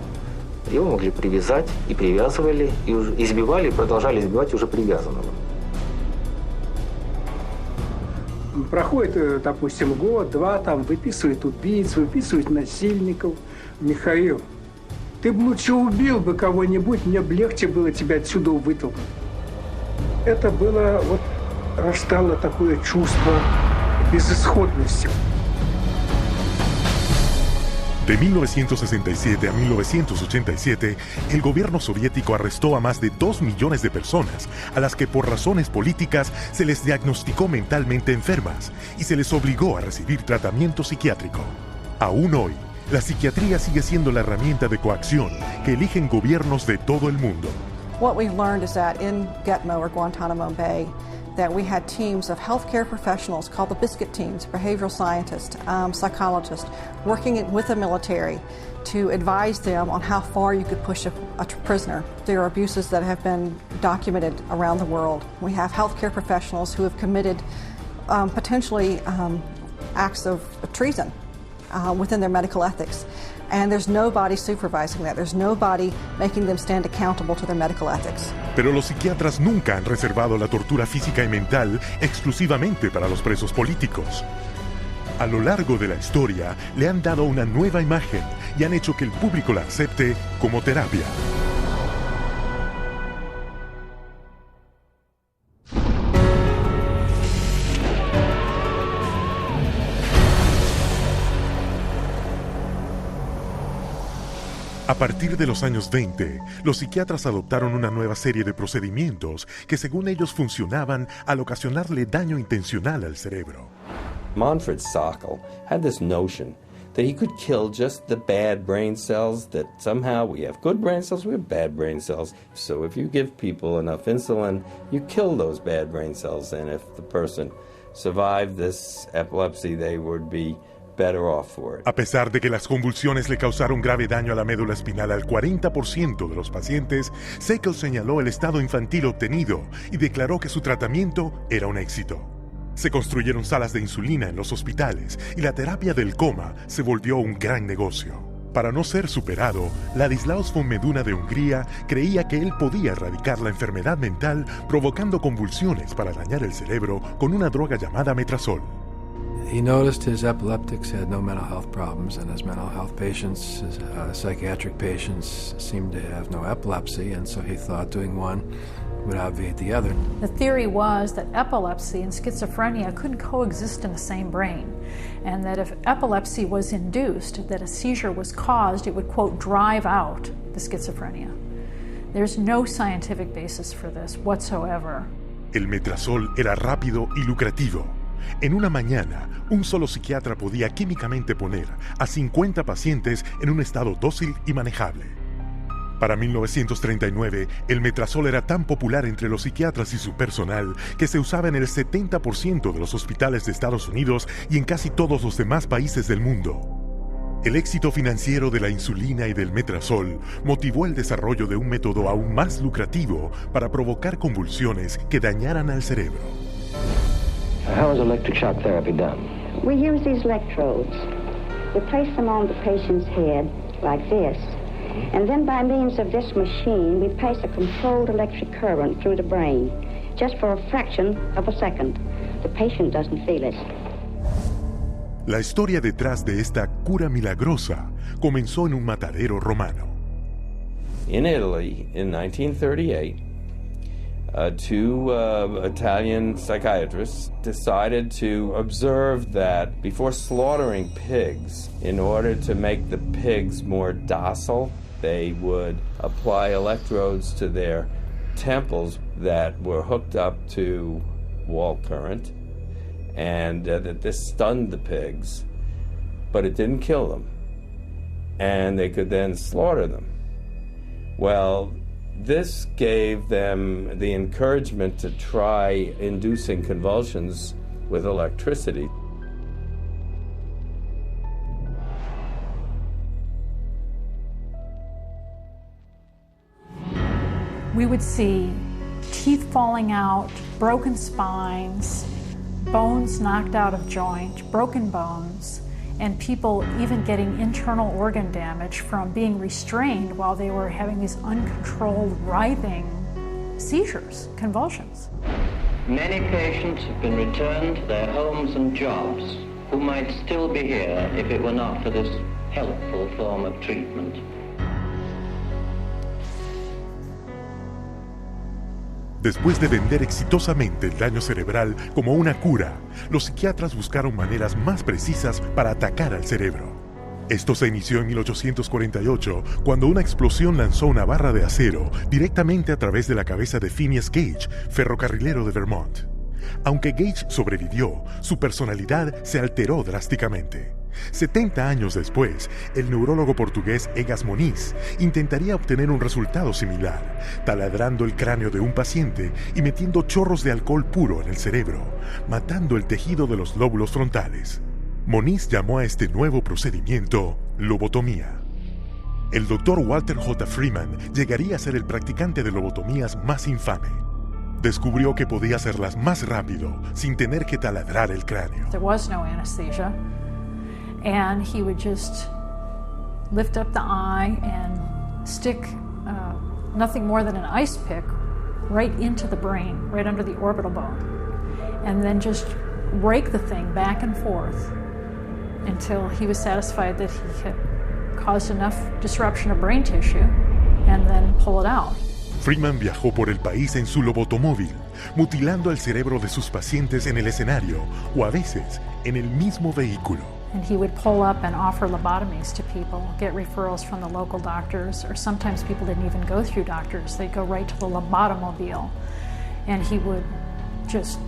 его могли привязать и привязывали, и избивали, и продолжали избивать уже привязанного. Проходит, допустим, год-два, там выписывают убийц, выписывают насильников. Михаил, ты бы лучше убил бы кого-нибудь, мне бы легче было тебя отсюда вытолкнуть. Это было, вот, растало такое чувство безысходности. De 1967 a 1987, el gobierno soviético arrestó a más de 2 millones de personas, a las que por razones políticas se les diagnosticó mentalmente enfermas y se les obligó a recibir tratamiento psiquiátrico. Aún hoy, la psiquiatría sigue siendo la herramienta de coacción que eligen gobiernos de todo el mundo. What we've learned is that in Gitmo or Guantanamo Bay, that we had teams of healthcare professionals called the biscuit teams, behavioral scientists, psychologists, working with the military to advise them on how far you could push a prisoner. There are abuses that have been documented around the world. We have healthcare professionals who have committed potentially acts of treason within their medical ethics. And there's nobody supervising that. There's nobody making them stand accountable to their medical ethics. Pero los psiquiatras nunca han reservado la tortura física y mental exclusivamente para los presos políticos. A lo largo de la historia le han dado una nueva imagen y han hecho que el público la acepte como terapia. A partir de los años 20, los psiquiatras adoptaron una nueva serie de procedimientos que según ellos funcionaban al ocasionarle daño intencional al cerebro. Manfred Sokal had this notion that he could kill just the bad brain cells, that somehow we have good brain cells, we have bad brain cells. So if you give people enough insulin, you kill those bad brain cells, and if the person survived this epilepsy, they would be better off for it. A pesar de que las convulsiones le causaron grave daño a la médula espinal al 40% de los pacientes, Sokal señaló el estado infantil obtenido y declaró que su tratamiento era un éxito. Se construyeron salas de insulina en los hospitales y la terapia del coma se volvió un gran negocio. Para no ser superado, Ladislaus von Meduna de Hungría creía que él podía erradicar la enfermedad mental provocando convulsiones para dañar el cerebro con una droga llamada metrazol. He noticed his epileptics had no mental health problems, and his mental health patients, his psychiatric patients, seemed to have no epilepsy, and so he thought doing one would obviate the other. The theory was that epilepsy and schizophrenia couldn't coexist in the same brain, and that if epilepsy was induced, that a seizure was caused, it would, quote, drive out the schizophrenia. There's no scientific basis for this whatsoever. El metrazol era rápido y lucrativo. En una mañana, un solo psiquiatra podía químicamente poner a 50 pacientes en un estado dócil y manejable. Para 1939, el metrazol era tan popular entre los psiquiatras y su personal que se usaba en el 70% de los hospitales de Estados Unidos y en casi todos los demás países del mundo. El éxito financiero de la insulina y del metrazol motivó el desarrollo de un método aún más lucrativo para provocar convulsiones que dañaran al cerebro. How is electric shock therapy done? We use these electrodes. We place them on the patient's head like this, and then by means of this machine, we pass a controlled electric current through the brain, just for a fraction of a second. The patient doesn't feel it. La historia detrás de esta cura milagrosa comenzó en un matadero romano. In Italy, in 1938, two Italian psychiatrists decided to observe that before slaughtering pigs, in order to make the pigs more docile, they would apply electrodes to their temples that were hooked up to wall current, and that this stunned the pigs, but it didn't kill them, and they could then slaughter them. Well, this gave them the encouragement to try inducing convulsions with electricity. We would see teeth falling out, broken spines, bones knocked out of joint, broken bones, and people even getting internal organ damage from being restrained while they were having these uncontrolled writhing seizures, convulsions. Many patients have been returned to their homes and jobs who might still be here if it were not for this helpful form of treatment. Después de vender exitosamente el daño cerebral como una cura, los psiquiatras buscaron maneras más precisas para atacar al cerebro. Esto se inició en 1848, cuando una explosión lanzó una barra de acero directamente a través de la cabeza de Phineas Gage, ferrocarrilero de Vermont. Aunque Gage sobrevivió, su personalidad se alteró drásticamente. 70 años después, el neurólogo portugués Egas Moniz intentaría obtener un resultado similar, taladrando el cráneo de un paciente y metiendo chorros de alcohol puro en el cerebro, matando el tejido de los lóbulos frontales. Moniz llamó a este nuevo procedimiento lobotomía. El Dr. Walter J. Freeman llegaría a ser el practicante de lobotomías más infame. descubrió que podía hacerlas más rápido sin tener que taladrar el cráneo. There was no anesthesia, and he would just lift up the eye and stick nothing more than an ice pick right into the brain, right under the orbital bone, and then just rake the thing back and forth until he was satisfied that he had caused enough disruption of brain tissue, and then pull it out. Freeman viajó por el país en su lobotomóvil, mutilando el cerebro de sus pacientes en el escenario o a veces en el mismo vehículo. And he would pull up and offer lobotomies to people, get referrals from the local doctors, or sometimes people didn't even go through doctors. They'd go right to the lobotomobile, and he would just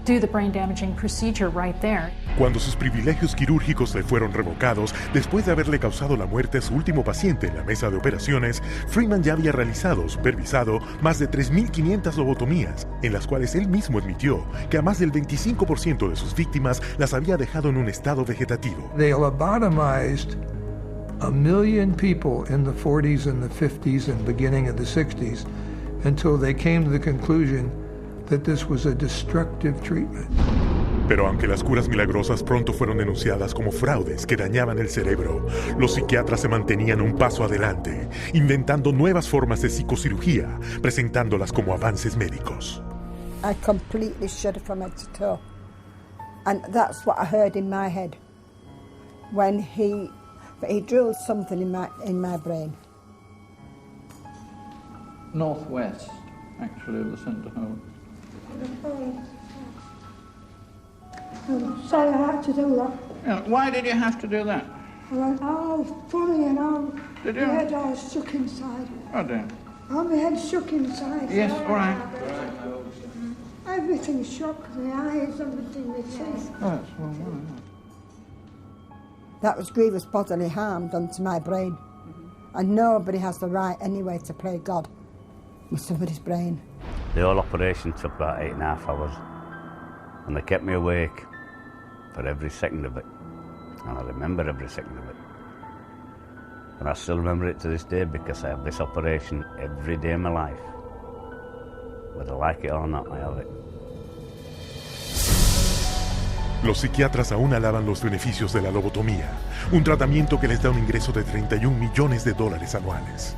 do the brain-damaging procedure right there. Cuando sus privilegios quirúrgicos le fueron revocados después de haberle causado la muerte a su último paciente en la mesa de operaciones, Freeman ya había realizado, supervisado, más de 3.500 lobotomías, en las cuales él mismo admitió que a más del 25% de sus víctimas las había dejado en un estado vegetativo. They lobotomized 1 million people in the 40s and the 50s and beginning of the 60s until they came to the conclusion that this was a destructive treatment. Pero aunque las curas milagrosas pronto fueron denunciadas como fraudes que dañaban el cerebro, los psiquiatras se mantenían un paso adelante, inventando nuevas formas de psicocirugía, presentándolas como avances médicos. I completely shuddered from head to toe. And that's what I heard in my head when he drilled something in my brain. Northwest, actually, of the centre hole. I'm sorry I had to do that. Yeah, why did you have to do that? I went, oh, funny, and Did my you? head all shook inside. Oh dear. Oh, my head shook inside. Yes, all right. Everything shook, the eyes, everything, the teeth. Oh, that's well, well. That was grievous bodily harm done to my brain. And nobody has the right anyway to play God with somebody's brain. The whole operation took about 8.5 hours, and they kept me awake for every second of it, and I remember every second of it. And I still remember it to this day because I have this operation every day of my life. Whether I like it or not, I have it. Los psiquiatras aún alaban los beneficios de la lobotomía, un tratamiento que les da un ingreso de $31 millones anuales.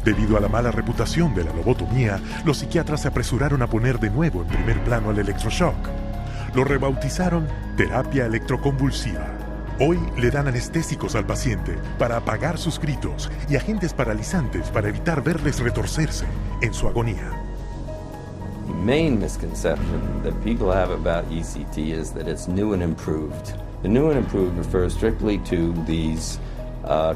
Debido a la mala reputación de la lobotomía, los psiquiatras se apresuraron a poner de nuevo en primer plano al electroshock. Lo rebautizaron terapia electroconvulsiva. Hoy le dan anestésicos al paciente para apagar sus gritos y agentes paralizantes para evitar verles retorcerse en su agonía. The main misconception that people have about ECT is that it's new and improved. The new and improved refers strictly to these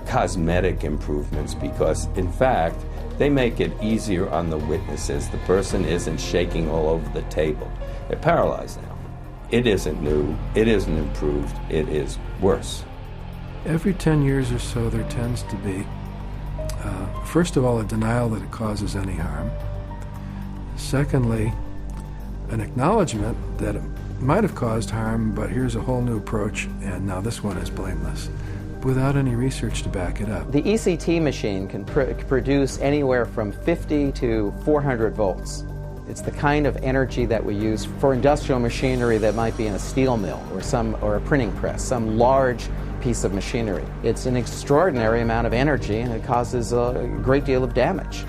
cosmetic improvements because, in fact, they make it easier on the witnesses. The person isn't shaking all over the table. They're paralyzed now. It isn't new. It isn't improved. It is worse. Every 10 years or so, there tends to be, first of all, a denial that it causes any harm. Secondly, an acknowledgement that it might have caused harm, but here's a whole new approach, and now this one is blameless, without any research to back it up. The ECT machine can produce anywhere from 50 to 400 volts. It's the kind of energy that we use for industrial machinery that might be in a steel mill or a printing press, some large piece of machinery. It's an extraordinary amount of energy and it causes a great deal of damage.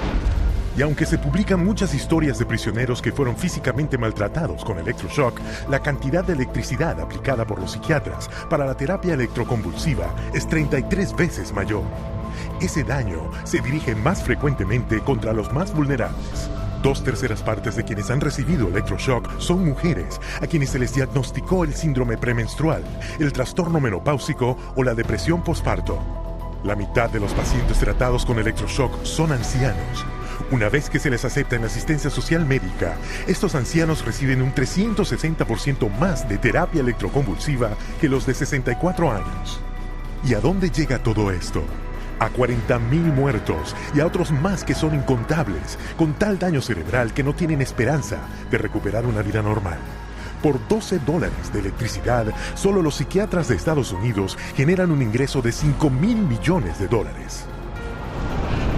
Y aunque se publican muchas historias de prisioneros que fueron físicamente maltratados con electroshock, la cantidad de electricidad aplicada por los psiquiatras para la terapia electroconvulsiva es 33 veces mayor. Ese daño se dirige más frecuentemente contra los más vulnerables. 2/3 partes de quienes han recibido electroshock son mujeres, a quienes se les diagnosticó el síndrome premenstrual, el trastorno menopáusico o la depresión posparto. La mitad de los pacientes tratados con electroshock son ancianos. Una vez que se les acepta en la asistencia social médica, estos ancianos reciben un 360% más de terapia electroconvulsiva que los de 64 años. ¿Y a dónde llega todo esto? A 40.000 muertos y a otros más que son incontables, con tal daño cerebral que no tienen esperanza de recuperar una vida normal. Por $12 de electricidad, solo los psiquiatras de Estados Unidos generan un ingreso de $5.000 millones.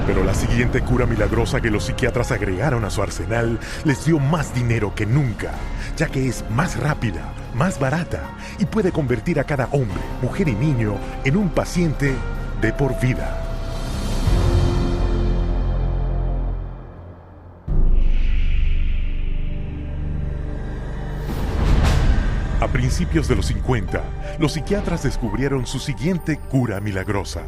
Pero la siguiente cura milagrosa que los psiquiatras agregaron a su arsenal les dio más dinero que nunca, ya que es más rápida, más barata y puede convertir a cada hombre, mujer y niño en un paciente de por vida. A principios de los 50, los psiquiatras descubrieron su siguiente cura milagrosa.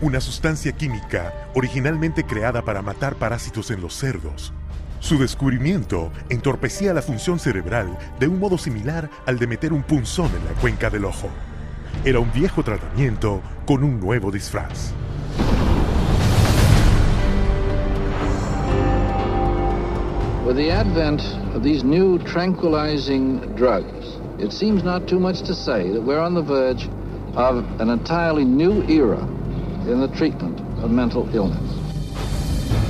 Una sustancia química originalmente creada para matar parásitos en los cerdos. Su descubrimiento entorpecía la función cerebral de un modo similar al de meter un punzón en la cuenca del ojo. Era un viejo tratamiento con un nuevo disfraz. With the advent of these new tranquilizing drugs, it seems not too much to say that we're on the verge of an entirely new era in the treatment of mental illness.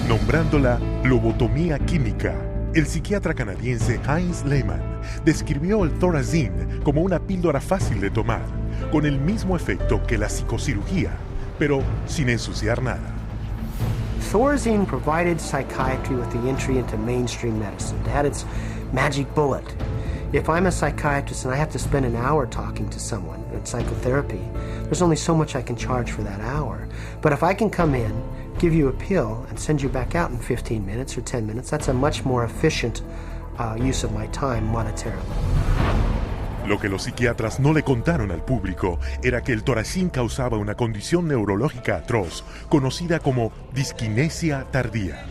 Nombrándola lobotomía química, el psiquiatra canadiense Heinz Lehmann describió el Thorazine como una píldora fácil de tomar, con el mismo efecto que la psicocirugía, pero sin ensuciar nada. Thorazine provided psychiatry with the entry into mainstream medicine. It had its magic bullet. If I'm a psychiatrist and I have to spend an hour talking to someone in psychotherapy, there's only so much I can charge for that hour. But if I can come in, give you a pill, and send you back out in 15 minutes or 10 minutes, that's a much more efficient use of my time monetarily. Lo que los psiquiatras no le contaron al público era que el Thorazine causaba una condición neurológica atroz, conocida como disquinesia tardía.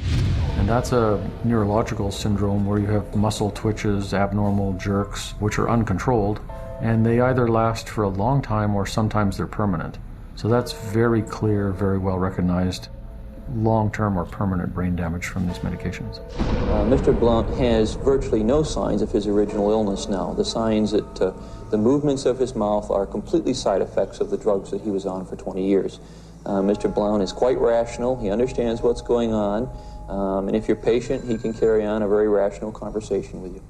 And that's a neurological syndrome where you have muscle twitches, abnormal jerks, which are uncontrolled, and they either last for a long time or sometimes they're permanent. So that's very clear, very well recognized long-term or permanent brain damage from these medications. Mr. Blount has virtually no signs of his original illness now. The signs that the movements of his mouth are completely side effects of the drugs that he was on for 20 years. Mr. Blount is quite rational. He understands what's going on. And if you're patient, he can carry on a very rational conversation with you.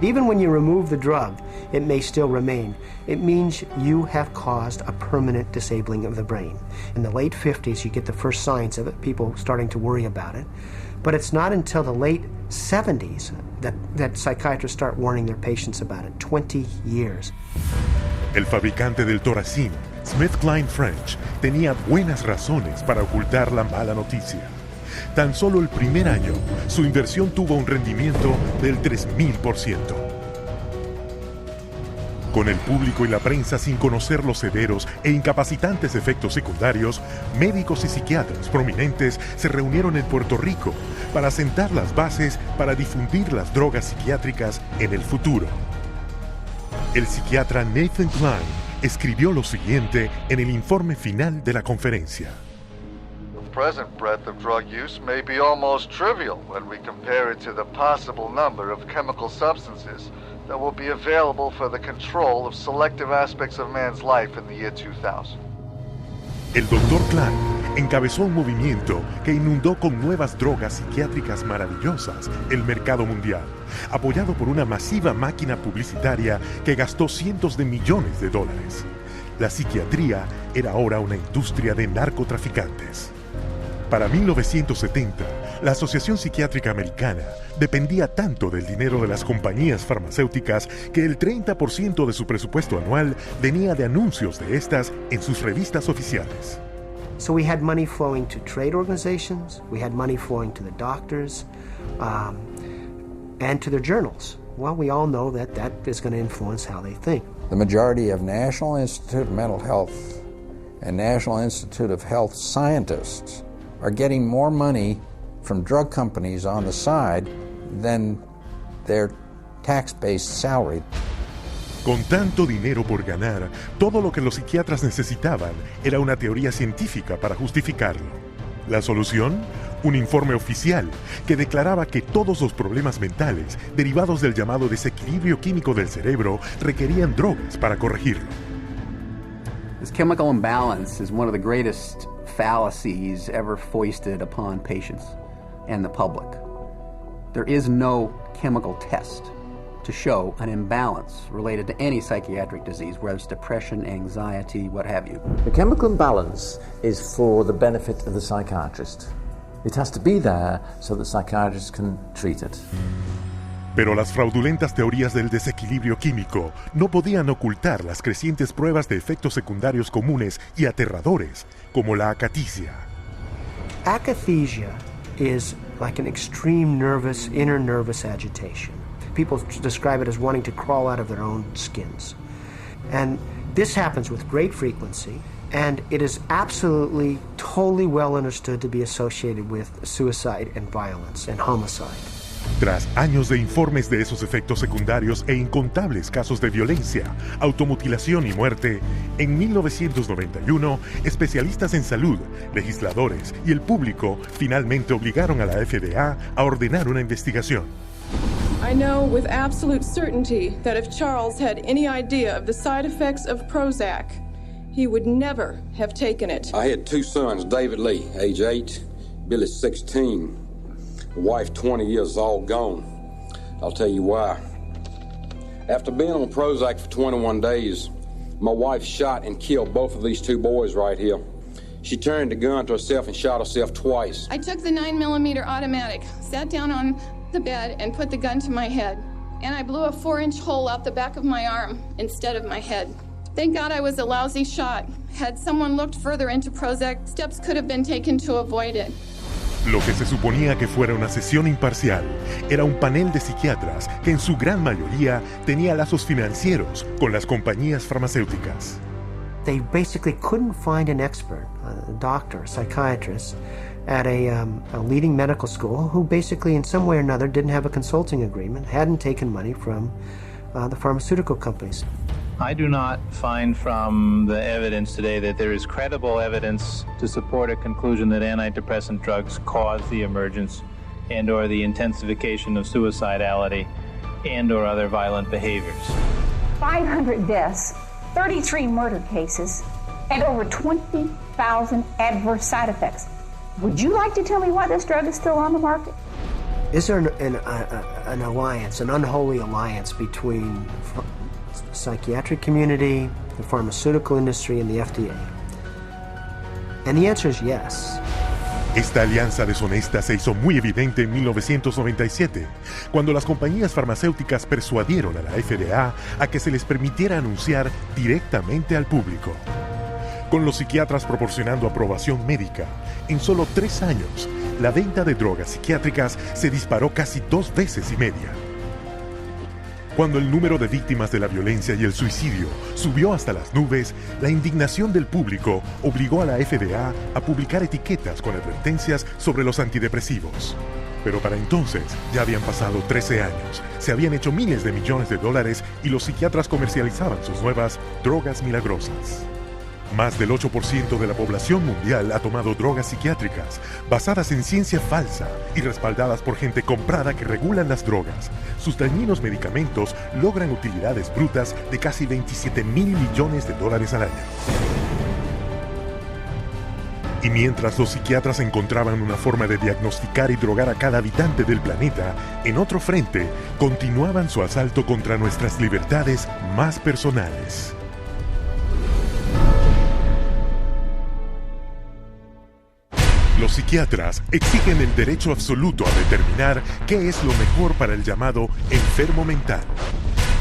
Even when you remove the drug, it may still remain. It means you have caused a permanent disabling of the brain. In the late 50s, you get the first signs of it, people starting to worry about it. But it's not until the late 70s that psychiatrists start warning their patients about it. 20 years. El fabricante del Thorazine, SmithKline French, tenía buenas razones para ocultar la mala noticia. Tan solo el primer año, su inversión tuvo un rendimiento del 3000%. Con el público y la prensa sin conocer los severos e incapacitantes efectos secundarios, médicos y psiquiatras prominentes se reunieron en Puerto Rico para sentar las bases para difundir las drogas psiquiátricas en el futuro. El psiquiatra Nathan Klein escribió lo siguiente en el informe final de la conferencia. The present breadth of drug use may be almost trivial when we compare it to the possible number of chemical substances that will be available for the control of selective aspects of man's life in the year 2000. El Dr. Klein encabezó un movimiento que inundó con nuevas drogas psiquiátricas maravillosas el mercado mundial, apoyado por una masiva máquina publicitaria que gastó cientos de millones de dólares. La psiquiatría era ahora una industria de narcotraficantes. Para 1970, la Asociación Psiquiátrica Americana dependía tanto del dinero de las compañías farmacéuticas que el 30% de su presupuesto anual venía de anuncios de estas en sus revistas oficiales. So we had money flowing to trade organizations, we had money flowing to the doctors, and to their journals. Well, we all know that is going to influence how they think. The majority of National Institute of Mental Health and National Institute of Health scientists are getting more money from drug companies on the side than their tax-based salary. Con tanto dinero por ganar, todo lo que los psiquiatras necesitaban era una teoría científica para justificarlo. ¿La solución? Un informe oficial que declaraba que todos los problemas mentales derivados del llamado desequilibrio químico del cerebro requerían drogas para corregirlo. This chemical imbalance is one of the greatest fallacies ever foisted upon patients and the public. There is no chemical test to show an imbalance related to any psychiatric disease, whether it's depression, anxiety, what have you. The chemical imbalance is for the benefit of the psychiatrist. It has to be there so that psychiatrists can treat it. Pero las fraudulentas teorías del desequilibrio químico no podían ocultar las crecientes pruebas de efectos secundarios comunes y aterradores, como la acaticia. Akathisia is like an extreme inner nervous agitation. People describe it as wanting to crawl out of their own skins. And this happens with great frequency, and it is absolutely, totally well understood to be associated with suicide and violence and homicide. Tras años de informes de esos efectos secundarios e incontables casos de violencia, automutilación y muerte, en 1991, especialistas en salud, legisladores y el público finalmente obligaron a la FDA a ordenar una investigación. I know with absolute certainty that if Charles had any idea of the side effects of Prozac, he would never have taken it. I had two sons, David Lee, age 8, Billy 16. Wife 20 years, all gone. I'll tell you why. After being on Prozac for 21 days, my wife shot and killed both of these two boys right here. She turned the gun to herself and shot herself twice. I took the 9mm automatic, sat down on the bed and put the gun to my head. And I blew a 4-inch hole out the back of my arm instead of my head. Thank God I was a lousy shot. Had someone looked further into Prozac, steps could have been taken to avoid it. Lo que se suponía que fuera una sesión imparcial era un panel de psiquiatras que en su gran mayoría tenía lazos financieros con las compañías farmacéuticas. They basically couldn't find an expert, a doctor, a psychiatrist, at a leading medical school who basically in some way or another didn't have a consulting agreement, hadn't taken money from the pharmaceutical companies. I do not find from the evidence today that there is credible evidence to support a conclusion that antidepressant drugs cause the emergence and or the intensification of suicidality and or other violent behaviors. 500 deaths, 33 murder cases, and over 20,000 adverse side effects. Would you like to tell me why this drug is still on the market? Is there an alliance, an unholy alliance between psychiatric community, the pharmaceutical industry, and the FDA? And the answer is yes. Esta alianza deshonesta se hizo muy evidente en 1997, cuando las compañías farmacéuticas persuadieron a la FDA a que se les permitiera anunciar directamente al público. Con los psiquiatras proporcionando aprobación médica, en solo 3 años, la venta de drogas psiquiátricas se disparó casi 2 veces y media. Cuando el número de víctimas de la violencia y el suicidio subió hasta las nubes, la indignación del público obligó a la FDA a publicar etiquetas con advertencias sobre los antidepresivos. Pero para entonces ya habían pasado 13 años, se habían hecho miles de millones de dólares y los psiquiatras comercializaban sus nuevas drogas milagrosas. Más del 8% de la población mundial ha tomado drogas psiquiátricas, basadas en ciencia falsa y respaldadas por gente comprada que regulan las drogas. Sus dañinos medicamentos logran utilidades brutas de casi $27 mil millones al año. Y mientras los psiquiatras encontraban una forma de diagnosticar y drogar a cada habitante del planeta, en otro frente continuaban su asalto contra nuestras libertades más personales. Los psiquiatras exigen el derecho absoluto a determinar qué es lo mejor para el llamado enfermo mental.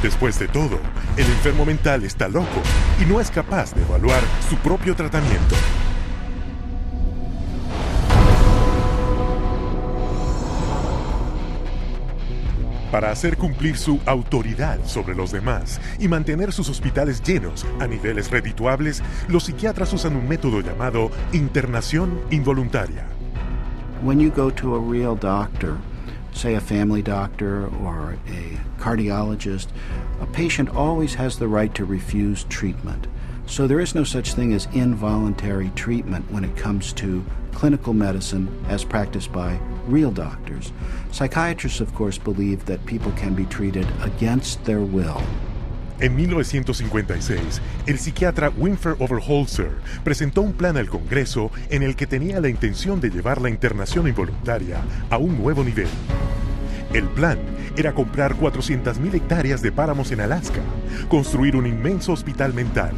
Después de todo, el enfermo mental está loco y no es capaz de evaluar su propio tratamiento. Para hacer cumplir su autoridad sobre los demás y mantener sus hospitales llenos a niveles redituables, los psiquiatras usan un método llamado internación involuntaria. When you go to a real doctor, say a family doctor or a cardiologist, a patient always has the right to refuse treatment. So there is no such thing as involuntary treatment when it comes to clinical medicine as practiced by real doctors. Psychiatrists, of course, believe that people can be treated against their will. En 1956, el psiquiatra Winford Overholser presentó un plan al Congreso en el que tenía la intención de llevar la internación involuntaria a un nuevo nivel. El plan era comprar 400.000 hectáreas de páramos en Alaska, construir un inmenso hospital mental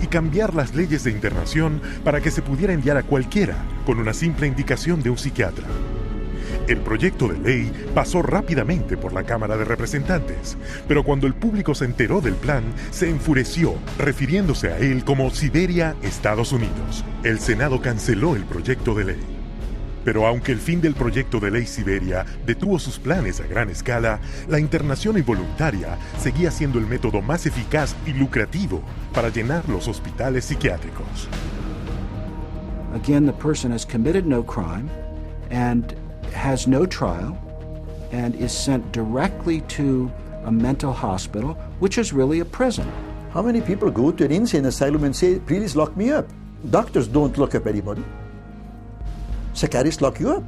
y cambiar las leyes de internación para que se pudiera enviar a cualquiera con una simple indicación de un psiquiatra. El proyecto de ley pasó rápidamente por la Cámara de Representantes, pero cuando el público se enteró del plan, se enfureció, refiriéndose a él como Siberia, Estados Unidos. El Senado canceló el proyecto de ley. Pero aunque el fin del proyecto de ley Siberia detuvo sus planes a gran escala, la internación involuntaria seguía siendo el método más eficaz y lucrativo para llenar los hospitales psiquiátricos. Again, the person has committed no crime and has no trial and is sent directly to a mental hospital, which is really a prison. How many people go to an insane asylum and say, please lock me up? Doctors don't lock up anybody. Psychiatrists lock you up.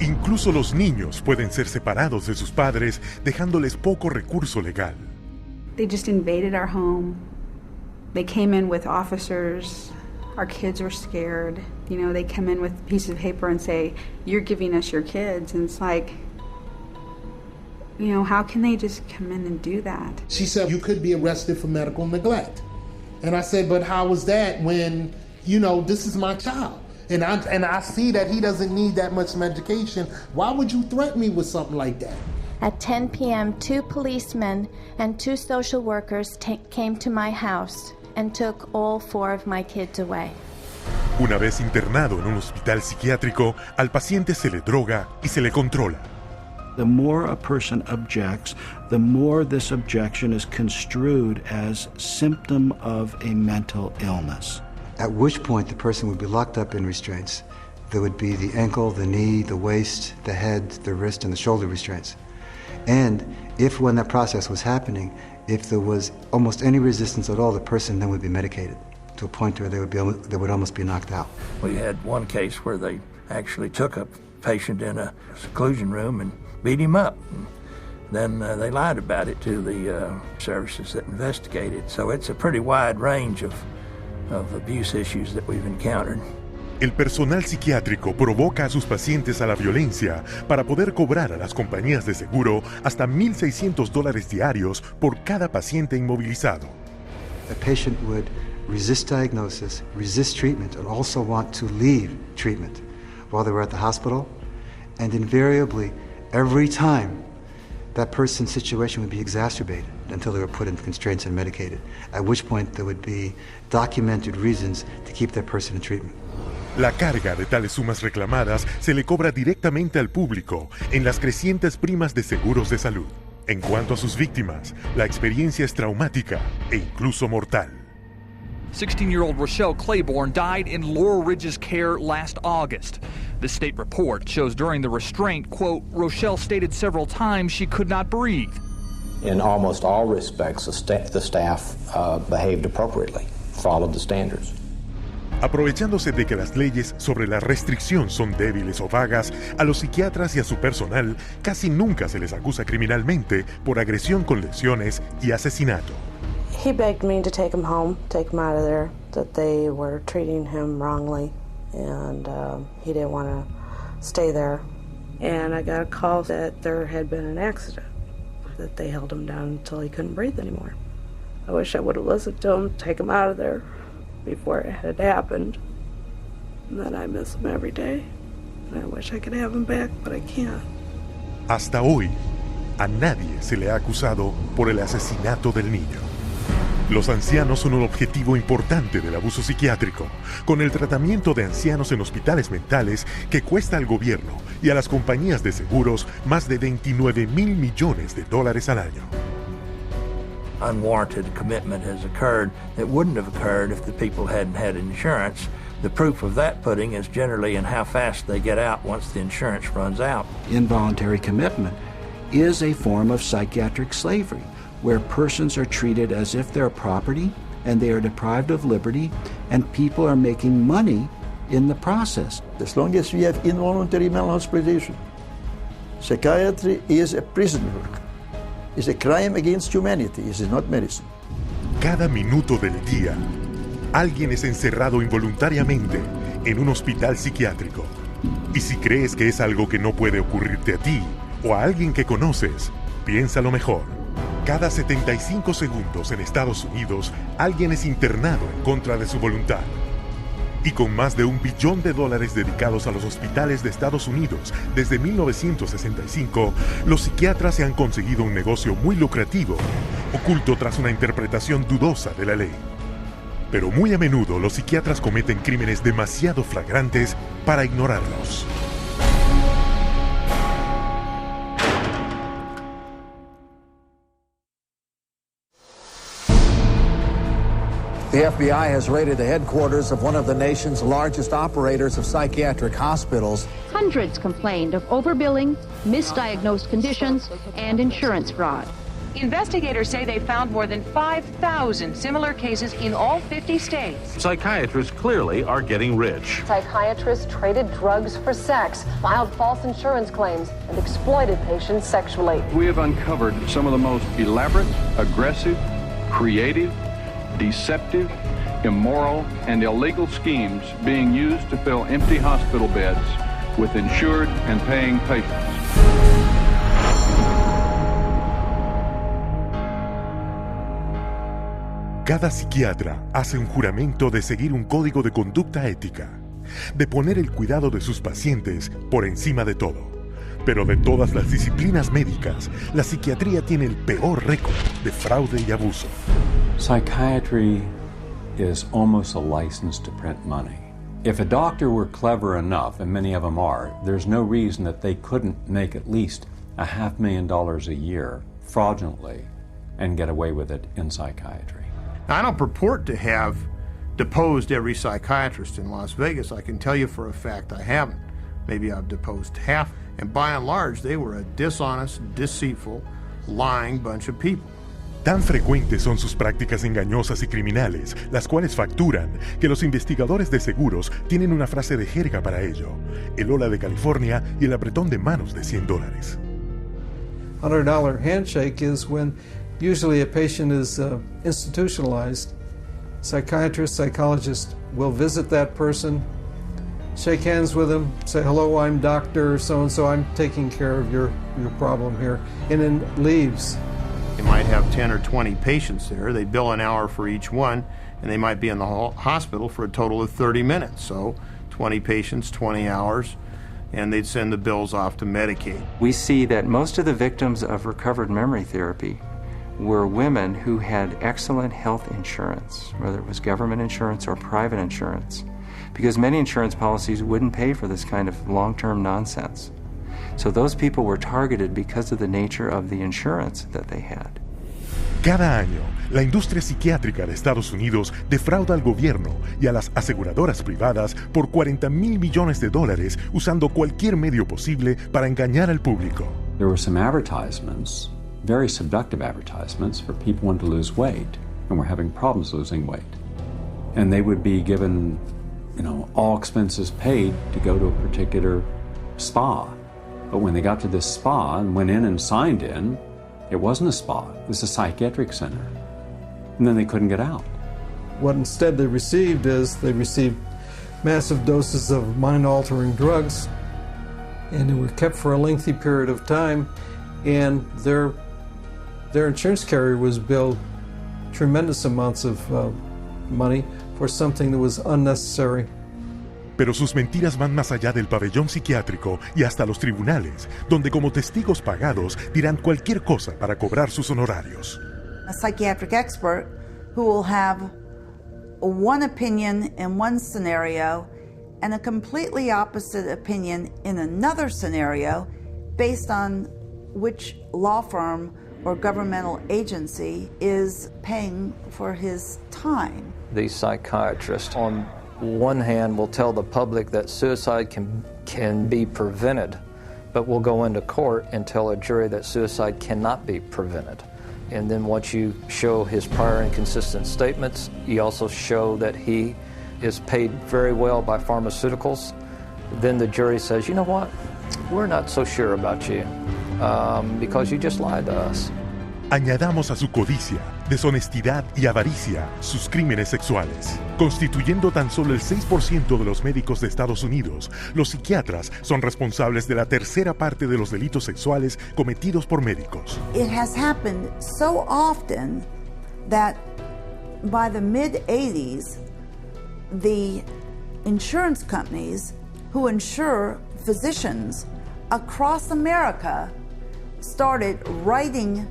Incluso los niños pueden ser separados de sus padres, dejándoles poco recurso legal. They just invaded our home. They came in with officers. Our kids were scared. You know, they come in with a piece of paper and say, you're giving us your kids. And it's like, you know, how can they just come in and do that? She said, you could be arrested for medical neglect. And I said, but how was that when, you know, this is my child? And I see that he doesn't need that much medication. Why would you threaten me with something like that? At 10 p.m., 2 policemen and 2 social workers came to my house and took all 4 of my kids away. Una vez internado en un hospital psiquiátrico, al paciente se le droga y se le controla. The more a person objects, the more this objection is construed as symptom of a mental illness. At which point the person would be locked up in restraints. There would be the ankle, the knee, the waist, the head, the wrist, and the shoulder restraints. And if when that process was happening, if there was almost any resistance at all, the person then would be medicated to a point where they would almost be knocked out. We had one case where they actually took a patient in a seclusion room and beat him up. And then they lied about it to the services that investigated. So it's a pretty wide range of abuse issues that we've encountered. El personal psiquiátrico provoca a sus pacientes a la violencia para poder cobrar a las compañías de seguro hasta $1,600 diarios por cada paciente inmovilizado. A patient would resist diagnosis, resist treatment, and also want to leave treatment while they were at the hospital. And invariably, every time, that person's situation would be exacerbated until they were put in constraints and medicated, at which point there would be documented reasons to keep that person in treatment. La carga de tales sumas reclamadas se le cobra directamente al público en las crecientes primas de seguros de salud. En cuanto a sus víctimas, la experiencia es traumática e incluso mortal. 16-year-old Rochelle Claiborne died in Laurel Ridge's care last August. The state report shows during the restraint, quote, Rochelle stated several times she could not breathe. In almost all respects, the staff behaved appropriately, followed the standards. Aprovechándose de que las leyes sobre la restricción son débiles o vagas, a los psiquiatras y a su personal casi nunca se les acusa criminalmente por agresión con lesiones y asesinato. He begged me to take him home, take him out of there, that they were treating him wrongly, and he didn't want to stay there. And I got a call that there had been an accident, that they held him down until he couldn't breathe anymore. I wish I would have listened to him, take him out of there before it had happened. And then I miss him every day. And I wish I could have him back, but I can't. Hasta hoy, a nadie se le ha acusado por el asesinato del niño. Los ancianos son un objetivo importante del abuso psiquiátrico, con el tratamiento de ancianos en hospitales mentales que cuesta al gobierno y a las compañías de seguros más de $29 mil millones al año. Unwarranted commitment has occurred that wouldn't have occurred if the people hadn't had insurance. The proof of that pudding is generally in how fast they get out once the insurance runs out. Involuntary commitment is a form of psychiatric slavery, where persons are treated as if they're property and they are deprived of liberty, and people are making money in the process. As long as we have involuntary mental hospitalization, psychiatry is a prison work. It's a crime against humanity. It is not medicine. Cada minuto del día, alguien es encerrado involuntariamente en un hospital psiquiátrico. Y si crees que es algo que no puede ocurrirte a ti, o a alguien que conoces, piénsalo mejor. Cada 75 segundos en Estados Unidos, alguien es internado en contra de su voluntad. Y con más de $1 billón dedicados a los hospitales de Estados Unidos desde 1965, los psiquiatras se han conseguido un negocio muy lucrativo, oculto tras una interpretación dudosa de la ley. Pero muy a menudo los psiquiatras cometen crímenes demasiado flagrantes para ignorarlos. The FBI has raided the headquarters of one of the nation's largest operators of psychiatric hospitals. Hundreds complained of overbilling, misdiagnosed conditions, and insurance fraud. Investigators say they found more than 5,000 similar cases in all 50 states. Psychiatrists clearly are getting rich. Psychiatrists traded drugs for sex, filed false insurance claims, and exploited patients sexually. We have uncovered some of the most elaborate, aggressive, creative, deceptive, immoral, and illegal schemes being used to fill empty hospital beds with insured and paying patients. Cada psiquiatra hace un juramento de seguir un código de conducta ética, de poner el cuidado de sus pacientes por encima de todo. Pero de todas las disciplinas médicas, la psiquiatría tiene el peor récord de fraude y abuso. Psychiatry is almost a license to print money. If a doctor were clever enough, and many of them are, there's no reason that they couldn't make at least $500,000 a year fraudulently and get away with it in psychiatry. I don't purport to have deposed every psychiatrist in Las Vegas. I can tell you for a fact I haven't. Maybe I've deposed half, and by and large they were a dishonest, deceitful, lying bunch of people. Tan frecuentes son sus prácticas engañosas y criminales, las cuales facturan, que los investigadores de seguros tienen una frase de jerga para ello: el hola de California y el apretón de manos de $100. $100 handshake is when usually a patient is institutionalized. Psychiatrist, psychologist will visit that person, shake hands with them, say, hello, I'm Dr. So-and-so, I'm taking care of your problem here, and then leaves. They might have 10 or 20 patients there. They bill an hour for each one, and they might be in the hospital for a total of 30 minutes. So 20 patients, 20 hours, and they'd send the bills off to Medicaid. We see that most of the victims of recovered memory therapy were women who had excellent health insurance, whether it was government insurance or private insurance, because many insurance policies wouldn't pay for this kind of long-term nonsense. So those people were targeted because of the nature of the insurance that they had. Cada año, la industria psiquiátrica de Estados Unidos defrauda al gobierno y a las aseguradoras privadas por $40 mil millones usando cualquier medio posible para engañar al público. There were some advertisements, very seductive advertisements for people wanting to lose weight and were having problems losing weight. And they would be given, all expenses paid to go to a particular spa. But when they got to this spa and went in and signed in, it wasn't a spa, it was a psychiatric center. And then they couldn't get out. What instead they received massive doses of mind-altering drugs, and they were kept for a lengthy period of time, and their insurance carrier was billed tremendous amounts of money for something that was unnecessary. Pero sus mentiras van más allá del pabellón psiquiátrico y hasta los tribunales, donde como testigos pagados dirán cualquier cosa para cobrar sus honorarios. A psychiatric expert who will have one opinion in one scenario and a completely opposite opinion in another scenario based on which law firm or governmental agency is paying for his time. The psychiatrist on one hand will tell the public that suicide can be prevented, but will go into court and tell a jury that suicide cannot be prevented. And then once you show his prior inconsistent statements, you also show that he is paid very well by pharmaceuticals, then the jury says, you know what, we're not so sure about you because you just lied to us. Añadamos a su codicia, deshonestidad y avaricia sus crímenes sexuales. Constituyendo tan solo el 6% de los médicos de Estados Unidos, los psiquiatras son responsables de la tercera parte de los delitos sexuales cometidos por médicos. It has happened so often that by the mid-80s, the insurance companies who insure physicians across America started writing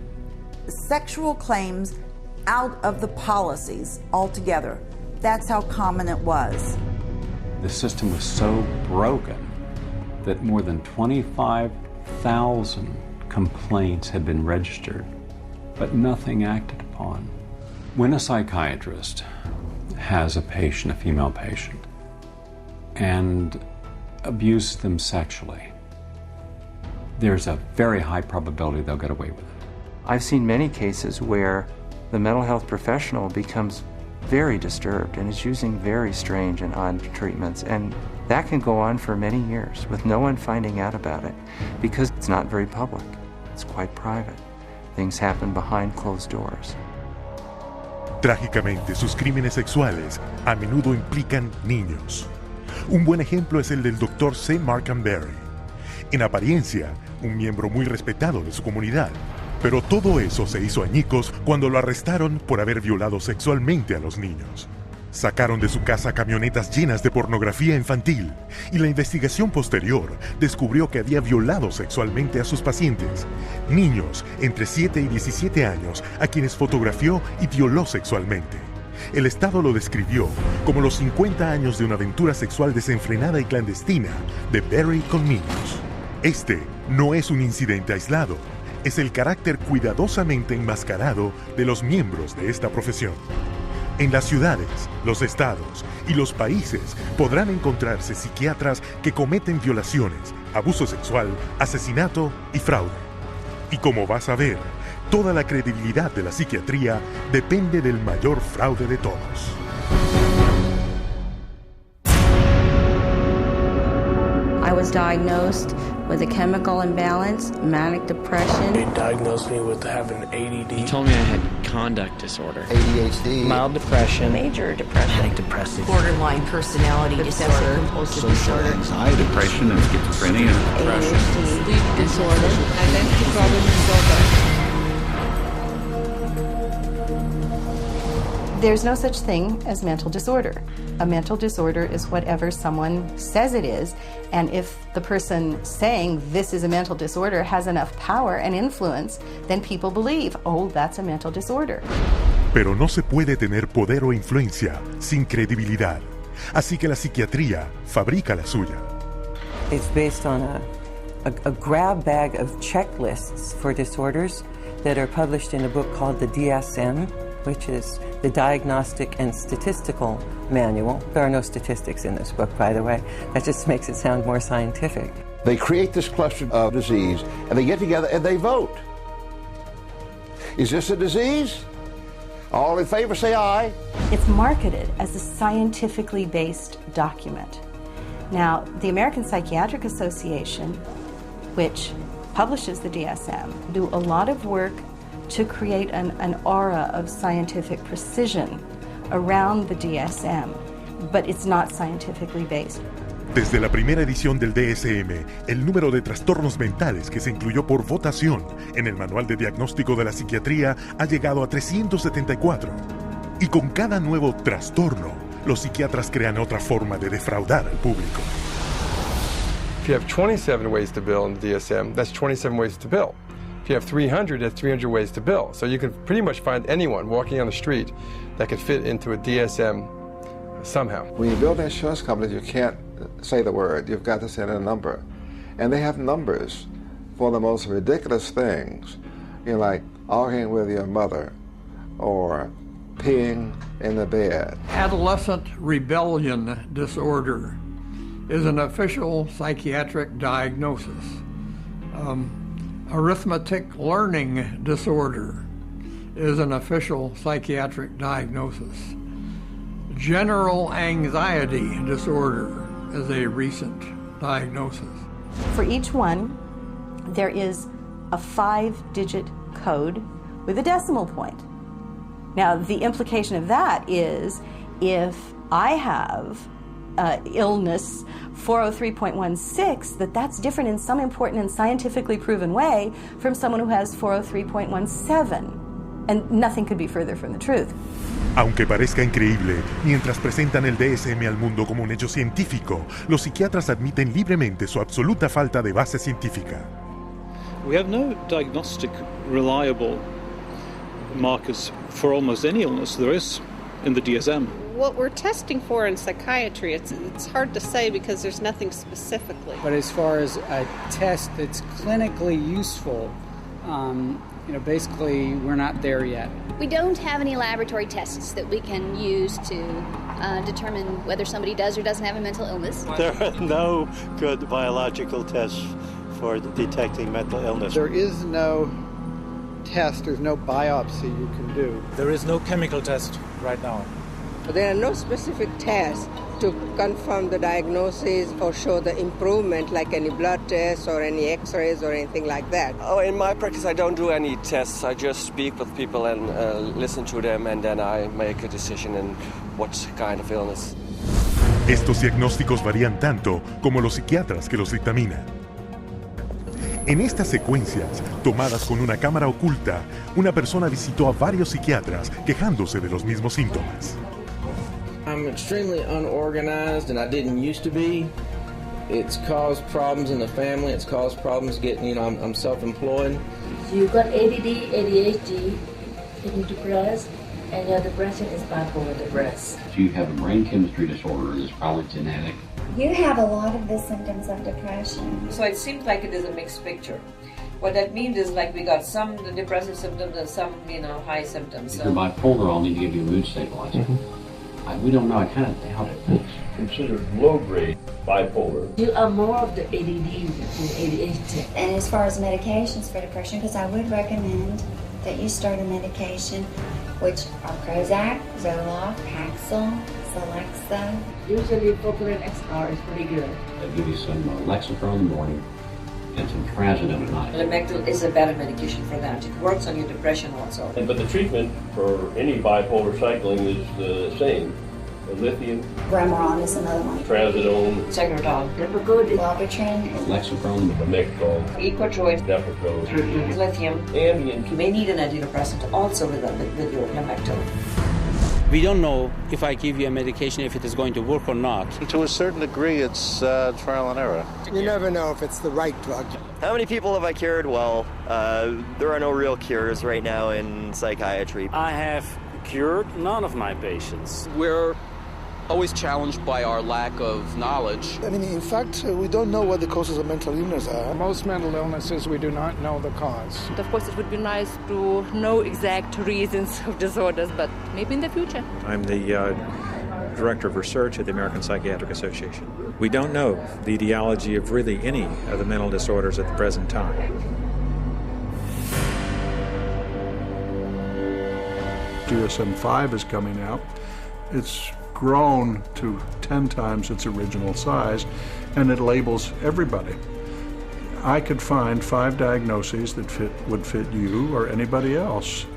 sexual claims out of the policies altogether. That's how common it was. The system was so broken that more than 25,000 complaints had been registered, but nothing acted upon. When a psychiatrist has a patient, a female patient, and abuses them sexually, there's a very high probability they'll get away with it. I've seen many cases where the mental health professional becomes very disturbed and is using very strange and odd treatments, and that can go on for many years with no one finding out about it because it's not very public. It's quite private. Things happen behind closed doors. Trágicamente, sus crímenes sexuales a menudo implican niños. Un buen ejemplo es el del Dr. C. Markham Berry. En apariencia, un miembro muy respetado de su comunidad. Pero todo eso se hizo añicos cuando lo arrestaron por haber violado sexualmente a los niños. Sacaron de su casa camionetas llenas de pornografía infantil y la investigación posterior descubrió que había violado sexualmente a sus pacientes, niños entre 7 y 17 años a quienes fotografió y violó sexualmente. El Estado lo describió como los 50 años de una aventura sexual desenfrenada y clandestina de Berry con niños. Este no es un incidente aislado. Es el carácter cuidadosamente enmascarado de los miembros de esta profesión. En las ciudades, los estados y los países podrán encontrarse psiquiatras que cometen violaciones, abuso sexual, asesinato y fraude. Y como vas a ver, toda la credibilidad de la psiquiatría depende del mayor fraude de todos. I was diagnosed with a chemical imbalance, manic depression. They diagnosed me with having ADD. He told me I had conduct disorder, ADHD, mild depression, Major depression, manic depressive, borderline personality disorder, compulsive disorder, anxiety, depression, and schizophrenia. ADHD, sleep disorder, identity problem disorder. There's no such thing as mental disorder. A mental disorder is whatever someone says it is, and if the person saying this is a mental disorder has enough power and influence, then people believe, oh, that's a mental disorder. Pero no se puede tener poder o influencia sin credibilidad. Así que la psiquiatría fabrica la suya. It's based on a grab bag of checklists for disorders that are published in a book called the DSM, which is the Diagnostic and Statistical Manual. There are no statistics in this book, by the way. That just makes it sound more scientific. They create this cluster of disease, and they get together and they vote. Is this a disease? All in favor, say aye. It's marketed as a scientifically based document. Now, the American Psychiatric Association, which publishes the DSM, do a lot of work to create an aura of scientific precision around the DSM, but it's not scientifically based. Desde la primera edición del DSM, el número de trastornos mentales que se incluyó por votación en el Manual de Diagnóstico de la Psiquiatría ha llegado a 374. Y con cada nuevo trastorno, los psiquiatras crean otra forma de defraudar al público. If you have 27 ways to bill in the DSM, that's 27 ways to bill. If you have 300, that's 300 ways to bill. So you can pretty much find anyone walking on the street that could fit into a DSM somehow. When you build insurance companies, you can't say the word. You've got to send in a number. And they have numbers for the most ridiculous things. You know, like arguing with your mother or peeing in the bed. Adolescent rebellion disorder is an official psychiatric diagnosis. Arithmetic learning disorder is an official psychiatric diagnosis. General anxiety disorder is a recent diagnosis. For each one, there is a 5-digit code with a decimal point. Now, the implication of that is if I have illness 403.16, that's different in some important and scientifically proven way from someone who has 403.17. And nothing could be further from the truth. Aunque parezca increíble, mientras presentan el DSM al mundo como un hecho científico, los psiquiatras admiten libremente su absoluta falta de base científica. We have no diagnostic reliable markers for almost any illness there is in the DSM. What we're testing for in psychiatry, it's hard to say because there's nothing specifically. But as far as a test that's clinically useful, basically we're not there yet. We don't have any laboratory tests that we can use to determine whether somebody does or doesn't have a mental illness. There are no good biological tests for detecting mental illness. There is no test, there's no biopsy you can do. There is no chemical test right now. There are no specific tests to confirm the diagnosis or show the improvement, like any blood tests or any x-rays or anything like that. Oh, in my practice, I don't do any tests. I just speak with people and listen to them, and then I make a decision in what kind of illness. Estos diagnósticos varían tanto como los psiquiatras que los dictaminan. En estas secuencias, tomadas con una cámara oculta, una persona visitó a varios psiquiatras quejándose de los mismos síntomas. I'm extremely unorganized, and I didn't used to be. It's caused problems in the family. It's caused problems getting, I'm self-employed. You've got ADD, ADHD, you need depressed, and your depression is bipolar depressed. If you have a brain chemistry disorder, it's probably genetic. You have a lot of the symptoms of depression. So it seems like it is a mixed picture. What that means is like we got some depressive symptoms and some, high symptoms. If you're bipolar, I'll need to give you a mood stabilizer. Mm-hmm. We don't know. I kind of doubt it. Considered low-grade bipolar. You are more of the ADD than ADHD. And as far as medications for depression, because I would recommend that you start a medication, which are Prozac, Zoloft, Paxil, Celexa. Usually Propylene XR is pretty good. They give you some Lexapro in the morning and some Trazodone at night. Lamictal is a better medication for that. It works on your depression also. But the treatment for any bipolar cycling is the same. Lithium. Remeron is another one. Trazodone. Secretol. Depakote. Wellbutrin. Lexapro. Lamictal. Ecotroid. Depakote. Lithium. Ambien. You may need an antidepressant also with your Lamictal. We don't know if I give you a medication if it is going to work or not. To a certain degree, it's trial and error. You never know if it's the right drug. How many people have I cured? Well, there are no real cures right now in psychiatry. I have cured none of my patients. We're always challenged by our lack of knowledge. In fact, we don't know what the causes of mental illness are. Most mental illnesses, we do not know the cause. Of course, it would be nice to know exact reasons of disorders, but maybe in the future. I'm the Director of Research at the American Psychiatric Association. We don't know the etiology of really any of the mental disorders at the present time. DSM-5 is coming out. It's grown to 10 times its original size, and it labels everybody. I could find 5 diagnoses that would fit you or anybody else.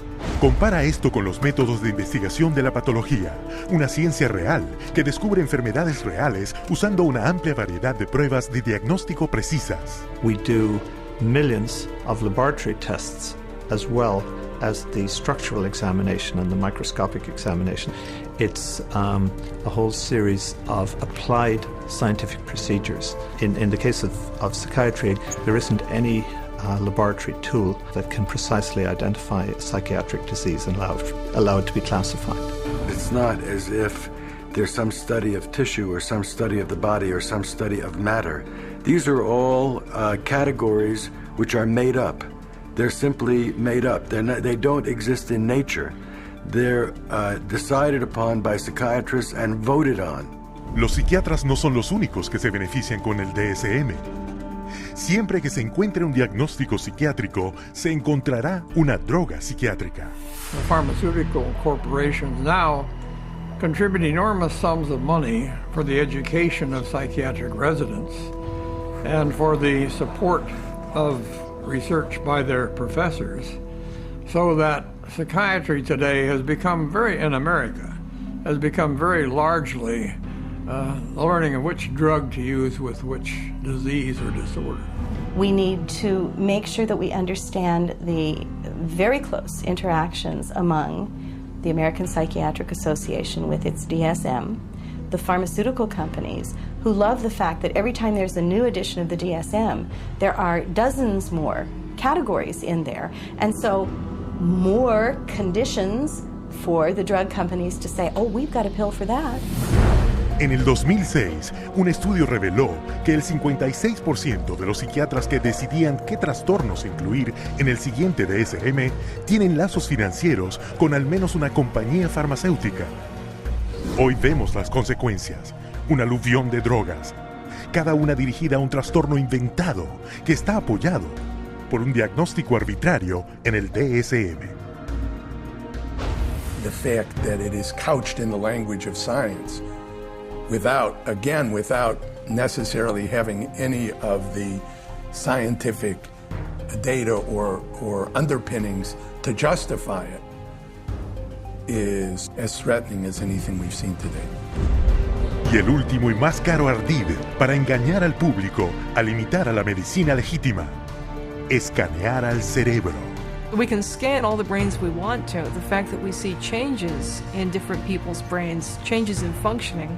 Compara esto con los métodos de investigación de la patología, una ciencia real que descubre enfermedades reales usando una amplia variedad de pruebas de diagnóstico precisas. We do millions of laboratory tests as well as the structural examination and the microscopic examination. It's a whole series of applied scientific procedures. In the case of psychiatry, there isn't any laboratory tool that can precisely identify a psychiatric disease and allow it to be classified. It's not as if there's some study of tissue or some study of the body or some study of matter. These are all categories which are made up. They're simply made up. They don't exist in nature. They're decided upon by psychiatrists and voted on. Los psiquiatras no son los únicos que se benefician con el DSM. Siempre que se encuentre un diagnóstico psiquiátrico, se encontrará una droga psiquiátrica. The pharmaceutical corporations now contribute enormous sums of money for the education of psychiatric residents and for the support of research by their professors. So that psychiatry today has become in America, has become very largely learning which drug to use with which disease or disorder. We need to make sure that we understand the very close interactions among the American Psychiatric Association with its DSM, the pharmaceutical companies, who love the fact that every time there's a new edition of the DSM, there are dozens more categories in there, and so more conditions for the drug companies to say, oh, we've got a pill for that. En el 2006, un estudio reveló que el 56% de los psiquiatras que decidían qué trastornos incluir en el siguiente DSM tienen lazos financieros con al menos una compañía farmacéutica. Hoy vemos las consecuencias, un aluvión de drogas, cada una dirigida a un trastorno inventado que está apoyado por un diagnóstico arbitrario en el DSM. The fact that it is couched in the language of science without necessarily having any of the scientific data or underpinnings to justify it is as threatening as anything we've seen today. Y el último y más caro ardid para engañar al público al imitar a la medicina legítima: escanear al cerebro. We can scan all the brains we want to. The fact that we see changes in different people's brains, changes in functioning,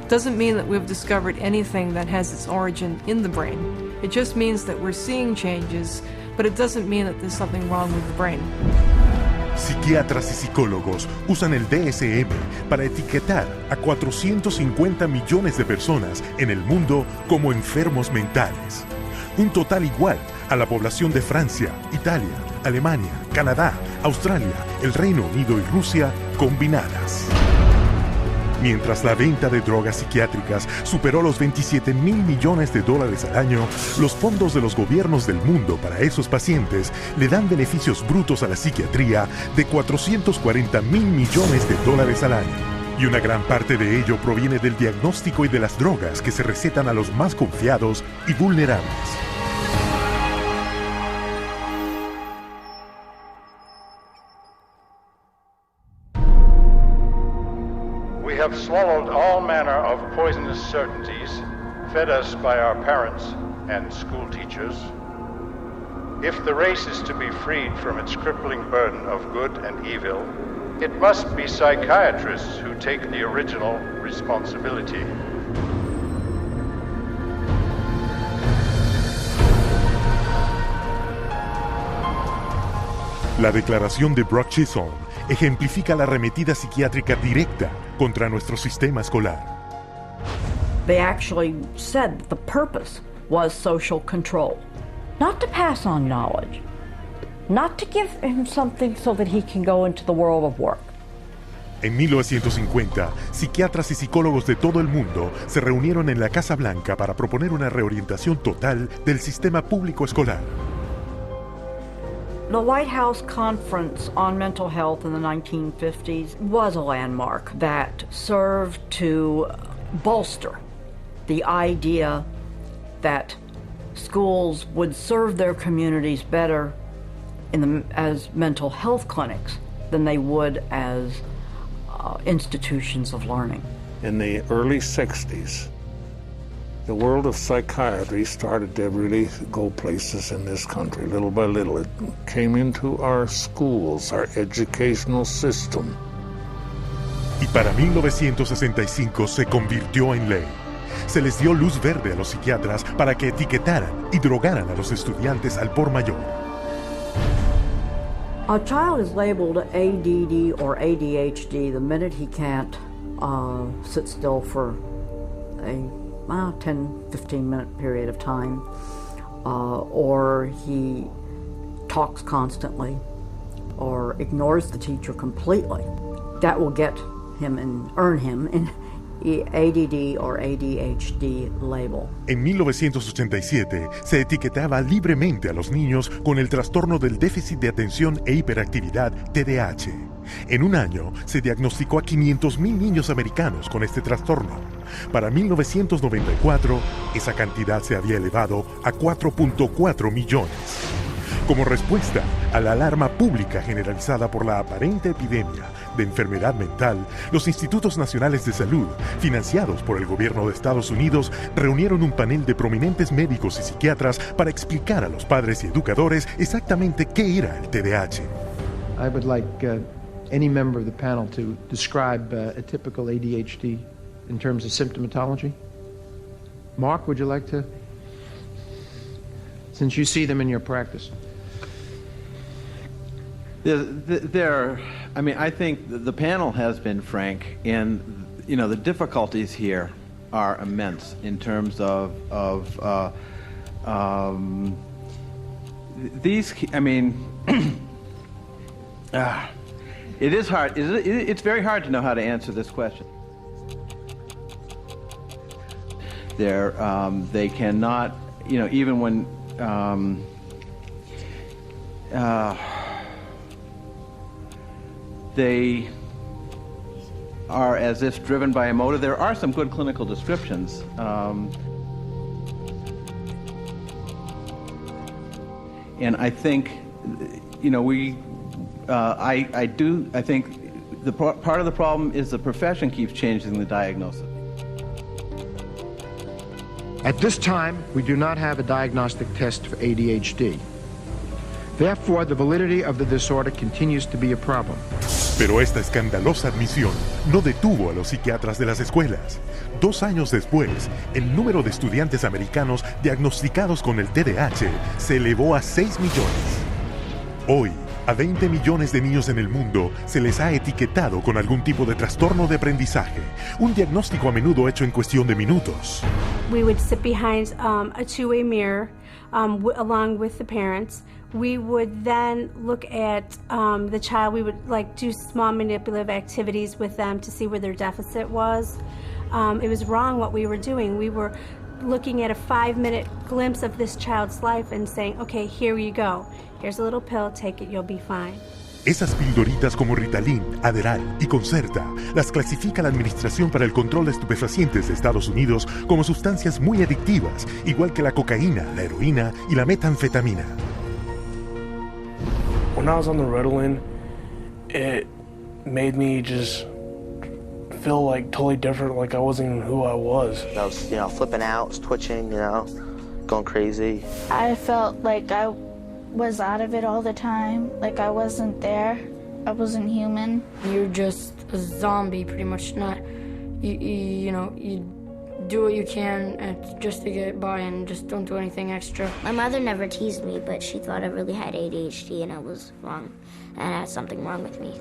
doesn't mean that we've discovered anything that has its origin in the brain. It just means that we're seeing changes, but it doesn't mean that there's something wrong with the brain. Psiquiatras y psicólogos usan el DSM para etiquetar a 450 millones de personas en el mundo como enfermos mentales. Un total igual a la población de Francia, Italia, Alemania, Canadá, Australia, el Reino Unido y Rusia combinadas. Mientras la venta de drogas psiquiátricas superó los $27 mil millones al año, los fondos de los gobiernos del mundo para esos pacientes le dan beneficios brutos a la psiquiatría de $440 mil millones al año. Y una gran parte de ello proviene del diagnóstico y de las drogas que se recetan a los más confiados y vulnerables. We have swallowed all manner of poisonous certainties, fed us by our parents and school teachers. If the race is to be freed from its crippling burden of good and evil, it must be psychiatrists who take the original responsibility. La declaración de Brock Chisholm ejemplifica la arremetida psiquiátrica directa contra nuestro sistema escolar. They actually said that the purpose was social control, not to pass on knowledge, not to give him something so that he can go into the world of work. En 1950, psiquiatras y psicólogos de todo el mundo se reunieron en la Casa Blanca para proponer una reorientación total del sistema público escolar. The White House Conference on Mental Health in the 1950s was a landmark that served to bolster the idea that schools would serve their communities better as mental health clinics than they would as institutions of learning. In the early 60s, the world of psychiatry started to really go places in this country. Little by little, it came into our schools, our educational system. Y para 1965 se convirtió en ley. Se les dio luz verde a los psiquiatras para que etiquetaran y drogaran a los estudiantes al por mayor. A child is labeled ADD or ADHD the minute he can't sit still for a 10-15 minute period of time, or he talks constantly or ignores the teacher completely. That will get him and earn him an ADD or ADHD label. En 1987 se etiquetaba libremente a los niños con el trastorno del déficit de atención e hiperactividad TDAH. En un año se diagnosticó a 500,000 niños americanos con este trastorno. Para 1994, esa cantidad se había elevado a 4.4 millones. como respuesta a la alarma pública generalizada por la aparente epidemia de enfermedad mental, los Institutos Nacionales de Salud, financiados por el gobierno de Estados Unidos, reunieron un panel de prominentes médicos y psiquiatras para explicar a los padres y educadores exactamente qué era el TDAH. I would like any member of the panel to describe a typical ADHD in terms of symptomatology. Mark, would you like to? Since you see them in your practice. I think the panel has been frank, and the difficulties here are immense in terms of these. It is hard. It's very hard to know how to answer this question. They cannot, even when. They are as if driven by a motive. There are some good clinical descriptions. And I think, I think part of the problem is the profession keeps changing the diagnosis. At this time, we do not have a diagnostic test for ADHD. Therefore, the validity of the disorder continues to be a problem. Pero esta escandalosa admisión no detuvo a los psiquiatras de las escuelas. 2 años después, el número de estudiantes americanos diagnosticados con el TDAH se elevó a 6 millones. Hoy, a 20 millones de niños en el mundo se les ha etiquetado con algún tipo de trastorno de aprendizaje, un diagnóstico a menudo hecho en cuestión de minutos. We would sit behind a two-way mirror along with the parents. We would then look at the child. We would do small manipulative activities with them to see where their deficit was. It was wrong what we were doing. We were looking at a 5-minute glimpse of this child's life and saying, okay, here you go. Here's a little pill, take it, you'll be fine. Esas pildoritas como Ritalin, Adderall y Concerta las clasifica la Administración para el Control de Estupefacientes de Estados Unidos como sustancias muy adictivas, igual que la cocaína, la heroína y la metanfetamina. When I was on the Ritalin, it made me just feel totally different, like I wasn't even who I was. I was, flipping out, was twitching, going crazy. I felt like I was out of it all the time, like I wasn't there, I wasn't human. You're just a zombie, pretty much. You do what you can just to get by and just don't do anything extra. My mother never teased me, but she thought I really had ADHD and I was wrong, and I had something wrong with me.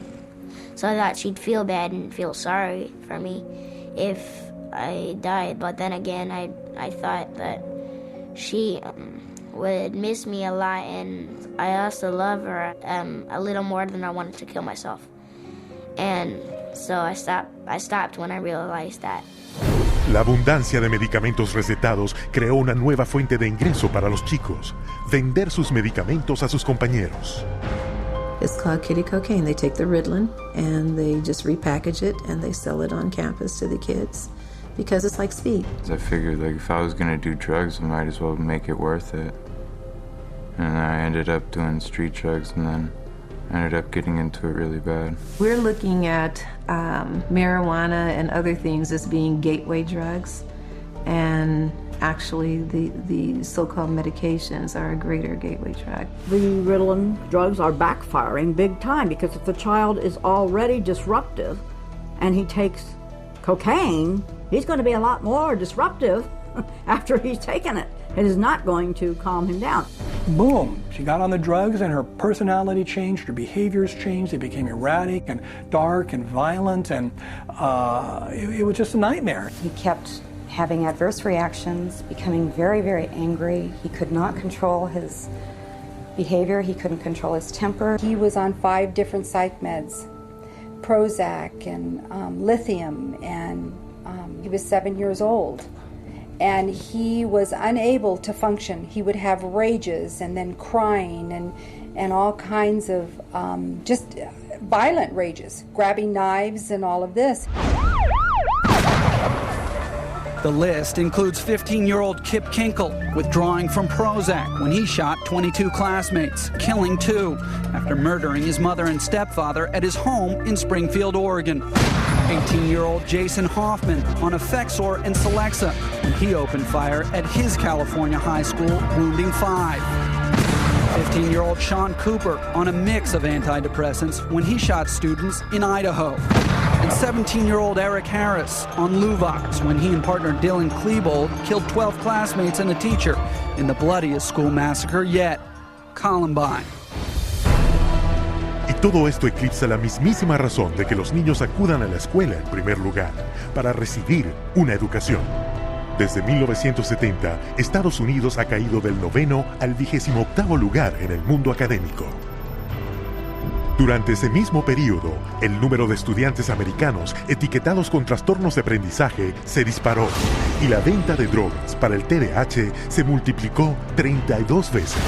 So I thought she'd feel bad and feel sorry for me if I died, but then again, I thought that she would miss me a lot, and I also love her a little more than I wanted to kill myself. And so I stopped when I realized that. La abundancia de medicamentos recetados creó una nueva fuente de ingreso para los chicos: vender sus medicamentos a sus compañeros. It's called kitty cocaine. They take the Ritalin and they just repackage it and they sell it on campus to the kids because it's like speed. I figured if I was gonna do drugs, I might as well make it worth it. And I ended up doing street drugs, and then I ended up getting into it really bad. We're looking at marijuana and other things as being gateway drugs, and actually the so-called medications are a greater gateway drug. The Ritalin drugs are backfiring big time because if the child is already disruptive and he takes cocaine, he's going to be a lot more disruptive after he's taken it. It is not going to calm him down. Boom, she got on the drugs and her personality changed, her behaviors changed, they became erratic and dark and violent, and it was just a nightmare. He kept having adverse reactions, becoming very, very angry. He could not control his behavior, he couldn't control his temper. He was on 5 different psych meds, Prozac and lithium, and he was 7 years old. And he was unable to function. He would have rages and then crying and all kinds of just violent rages, grabbing knives and all of this. The list includes 15-year-old Kip Kinkle withdrawing from Prozac when he shot 22 classmates, killing 2 after murdering his mother and stepfather at his home in Springfield, Oregon. 18-year-old Jason Hoffman on Effexor and Celexa when he opened fire at his California high school, wounding 5. 15-year-old Sean Cooper on a mix of antidepressants when he shot students in Idaho. And 17-year-old Eric Harris on Luvox when he and partner Dylan Klebold killed 12 classmates and a teacher in the bloodiest school massacre yet, Columbine. Y todo esto eclipsa la mismísima razón de que los niños acudan a la escuela en primer lugar, para recibir una educación. Desde 1970, Estados Unidos ha caído del 9º al 28º lugar en el mundo académico. Durante ese mismo periodo, el número de estudiantes americanos etiquetados con trastornos de aprendizaje se disparó y la venta de drogas para el TDAH se multiplicó 32 veces.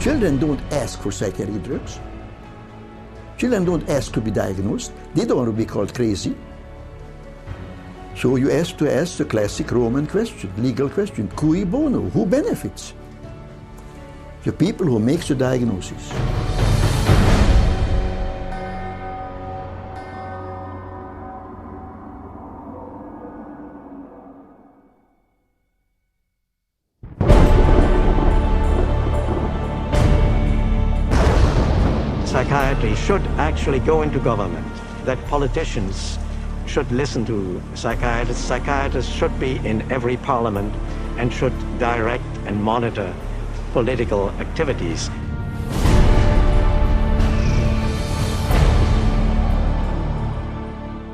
Children don't ask for psychiatric drugs. Children don't ask to be diagnosed. They don't want to be called crazy. So you ask the classic Roman question, legal question, cui bono, who benefits? The people who make the diagnosis. Psychiatry should actually go into government, that politicians should listen to psychiatrists. Psychiatrists should be in every parliament and should direct and monitor political activities.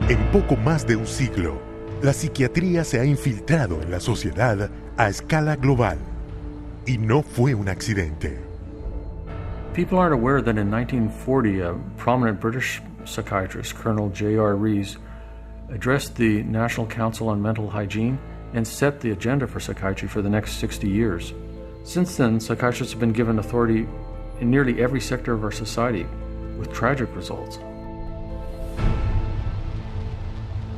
En poco más de un siglo, la psiquiatría se ha infiltrado en la sociedad a escala global. Y no fue un accidente. People aren't aware that in 1940, a prominent British psychiatrist, Colonel J.R. Rees, addressed the National Council on Mental Hygiene and set the agenda for psychiatry for the next 60 years. Since then, psychiatrists have been given authority in nearly every sector of our society, with tragic results.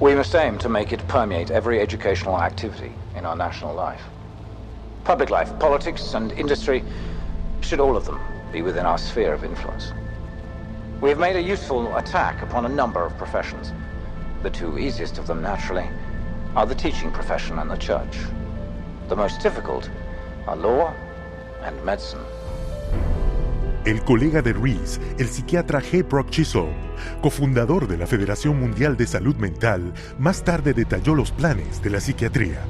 We must aim to make it permeate every educational activity in our national life. Public life, politics, and industry should all of them be within our sphere of influence. We have made a useful attack upon a number of professions. The 2 easiest of them, naturally, are the teaching profession and the church. The most difficult are law and medicine. El colega de Rees, el psiquiatra G. Brock Chisholm, cofundador de la Federación Mundial de Salud Mental, más tarde detalló los planes de la psiquiatría.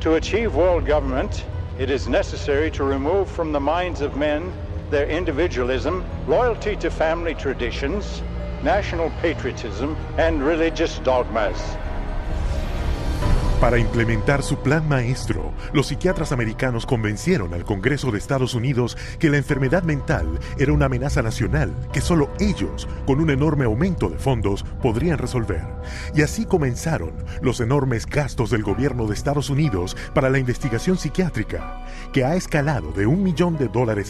To achieve world government, it is necessary to remove from the minds of men their individualism, loyalty to family traditions, national patriotism, and religious dogmas. Para implementar su plan maestro, los psiquiatras americanos convencieron al Congreso de Estados Unidos que la enfermedad mental era una amenaza nacional que solo ellos, con un enorme aumento de fondos, podrían resolver. Y así comenzaron los enormes gastos del gobierno de Estados Unidos para la investigación psiquiátrica, que ha escalado de $1 millón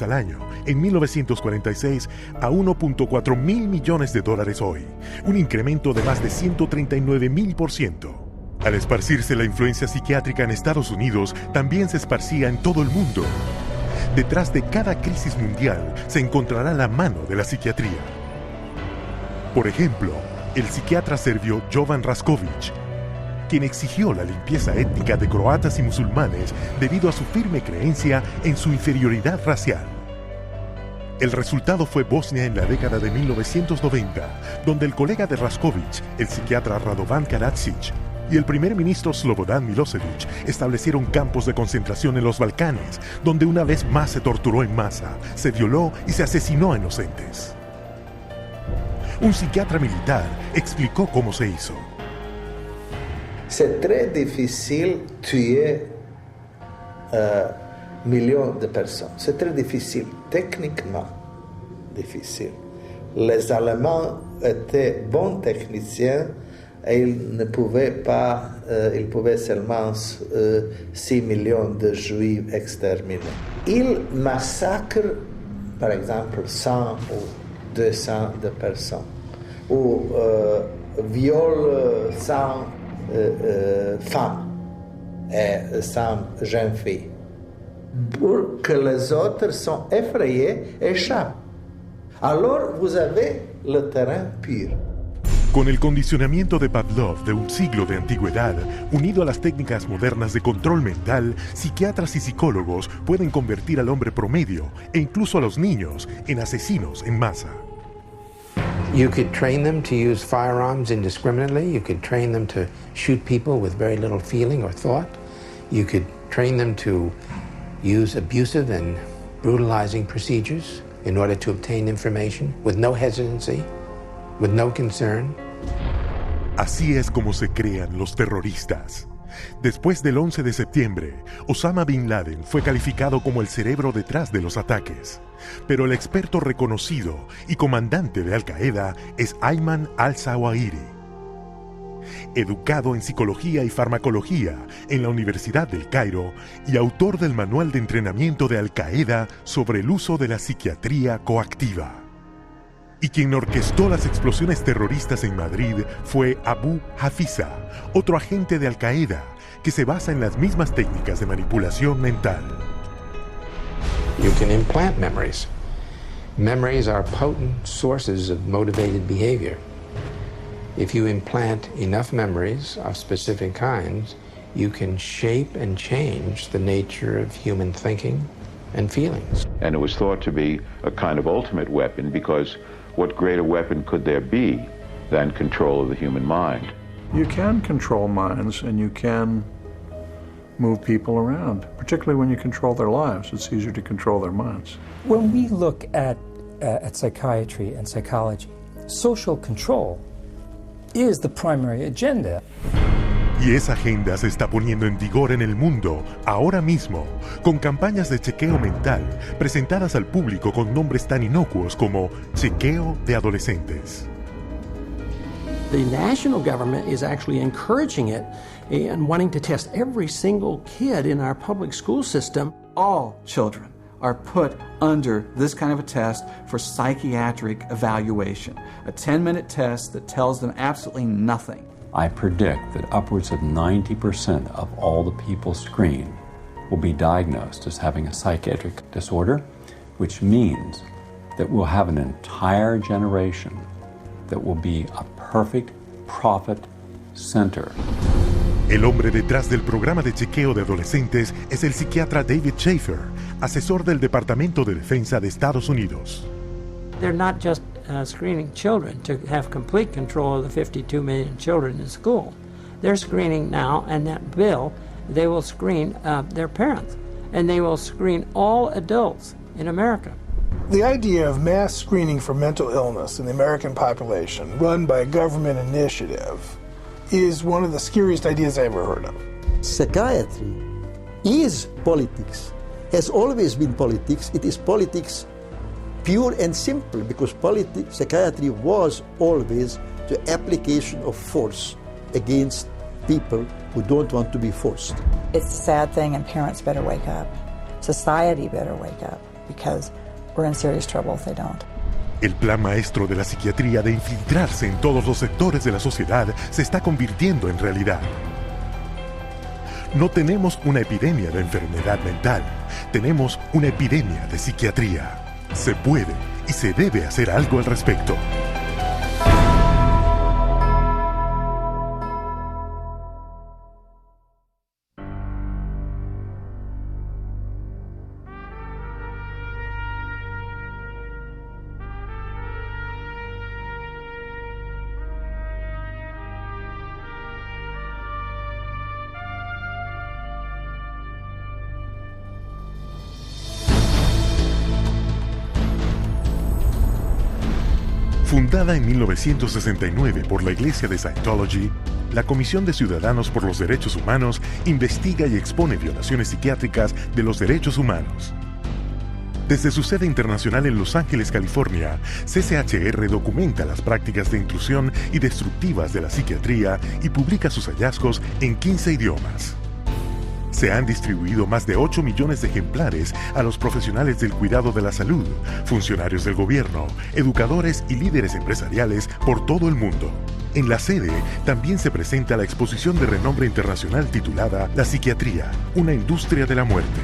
al año en 1946 a $1.4 mil millones hoy, un incremento de más de 139,000%. Al esparcirse la influencia psiquiátrica en Estados Unidos, también se esparcía en todo el mundo. Detrás de cada crisis mundial se encontrará la mano de la psiquiatría. Por ejemplo, el psiquiatra serbio Jovan Raskovic, quien exigió la limpieza étnica de croatas y musulmanes debido a su firme creencia en su inferioridad racial. El resultado fue Bosnia en la década de 1990, donde el colega de Raskovic, el psiquiatra Radovan Karadzic, y el primer ministro Slobodan Milosevic establecieron campos de concentración en los Balcanes, donde una vez más se torturó en masa, se violó y se asesinó a inocentes. Un psiquiatra militar explicó cómo se hizo. C'est très difficile tuer millions de personnes. C'est très difficile, techniquement difficile. Les Allemands étaient bons techniciens et ils pouvaient seulement 6 millions de Juifs exterminés. Ils massacrent, par exemple, 100 ou 200 de personnes, ou viole sans femme et sans jeune fille. Pour que les autres sont effrayés, échappent. Alors vous avez le terrain pur. Con el condicionamiento de Pavlov de un siglo de antigüedad, unido a las técnicas modernas de control mental, psiquiatras y psicólogos pueden convertir al hombre promedio, e incluso a los niños, en asesinos en masa. You could train them to use firearms indiscriminately. You could train them to shoot people with very little feeling or thought. You could train them to use abusive and brutalizing procedures in order to obtain information with no hesitancy, with no concern. Así es como se crean los terroristas. Después del 11 de septiembre, Osama Bin Laden fue calificado como el cerebro detrás de los ataques. Pero el experto reconocido y comandante de Al-Qaeda es Ayman al-Zawahiri. Educado en psicología y farmacología en la Universidad del Cairo y autor del manual de entrenamiento de Al-Qaeda sobre el uso de la psiquiatría coactiva. Y quien orquestó las explosiones terroristas en Madrid fue Abu Hafiza, otro agente de Al-Qaeda, que se basa en las mismas técnicas de manipulación mental. You can implant memories. Memories are potent sources of motivated behavior. If you implant enough memories of specific kinds, you can shape and change the nature of human thinking and feelings. And it was thought to be a kind of ultimate weapon because what greater weapon could there be than control of the human mind? You can control minds and you can move people around, particularly when you control their lives. It's easier to control their minds. When we look at psychiatry and psychology, social control is the primary agenda. Y esa agenda se está poniendo en vigor en el mundo ahora mismo, con campañas de chequeo mental presentadas al público con nombres tan inocuos como chequeo de adolescentes. The national government is actually encouraging it and wanting to test every single kid in our public school system. All children are put under this kind of a test for psychiatric evaluation, a 10-minute test that tells them absolutely nothing. I predict that upwards of 90% of all the people screened will be diagnosed as having a psychiatric disorder, which means that we'll have an entire generation that will be a perfect profit center. El hombre detrás del programa de chequeo de adolescentes es el psiquiatra David Schaefer, asesor del Departamento de Defensa de Estados Unidos. They're not just screening children to have complete control of the 52 million children in school. They're screening now, and that bill, they will screen their parents, and they will screen all adults in America. The idea of mass screening for mental illness in the American population, run by a government initiative, is one of the scariest ideas I ever heard of. Psychiatry is politics, has always been politics. It is politics pure and simple, because psychiatry was always the application of force against people who don't want to be forced. It's a sad thing, and parents better wake up. Society better wake up, because we're in serious trouble if they don't. El plan maestro de la psiquiatría de infiltrarse en todos los sectores de la sociedad se está convirtiendo en realidad. No tenemos una epidemia de enfermedad mental, tenemos una epidemia de psiquiatría. Se puede y se debe hacer algo al respecto. Fundada en 1969 por la Iglesia de Scientology, la Comisión de Ciudadanos por los Derechos Humanos investiga y expone violaciones psiquiátricas de los derechos humanos. Desde su sede internacional en Los Ángeles, California, CCHR documenta las prácticas de intrusión y destructivas de la psiquiatría y publica sus hallazgos en 15 idiomas. Se han distribuido más de 8 millones de ejemplares a los profesionales del cuidado de la salud, funcionarios del gobierno, educadores y líderes empresariales por todo el mundo. En la sede también se presenta la exposición de renombre internacional titulada La psiquiatría, una industria de la muerte.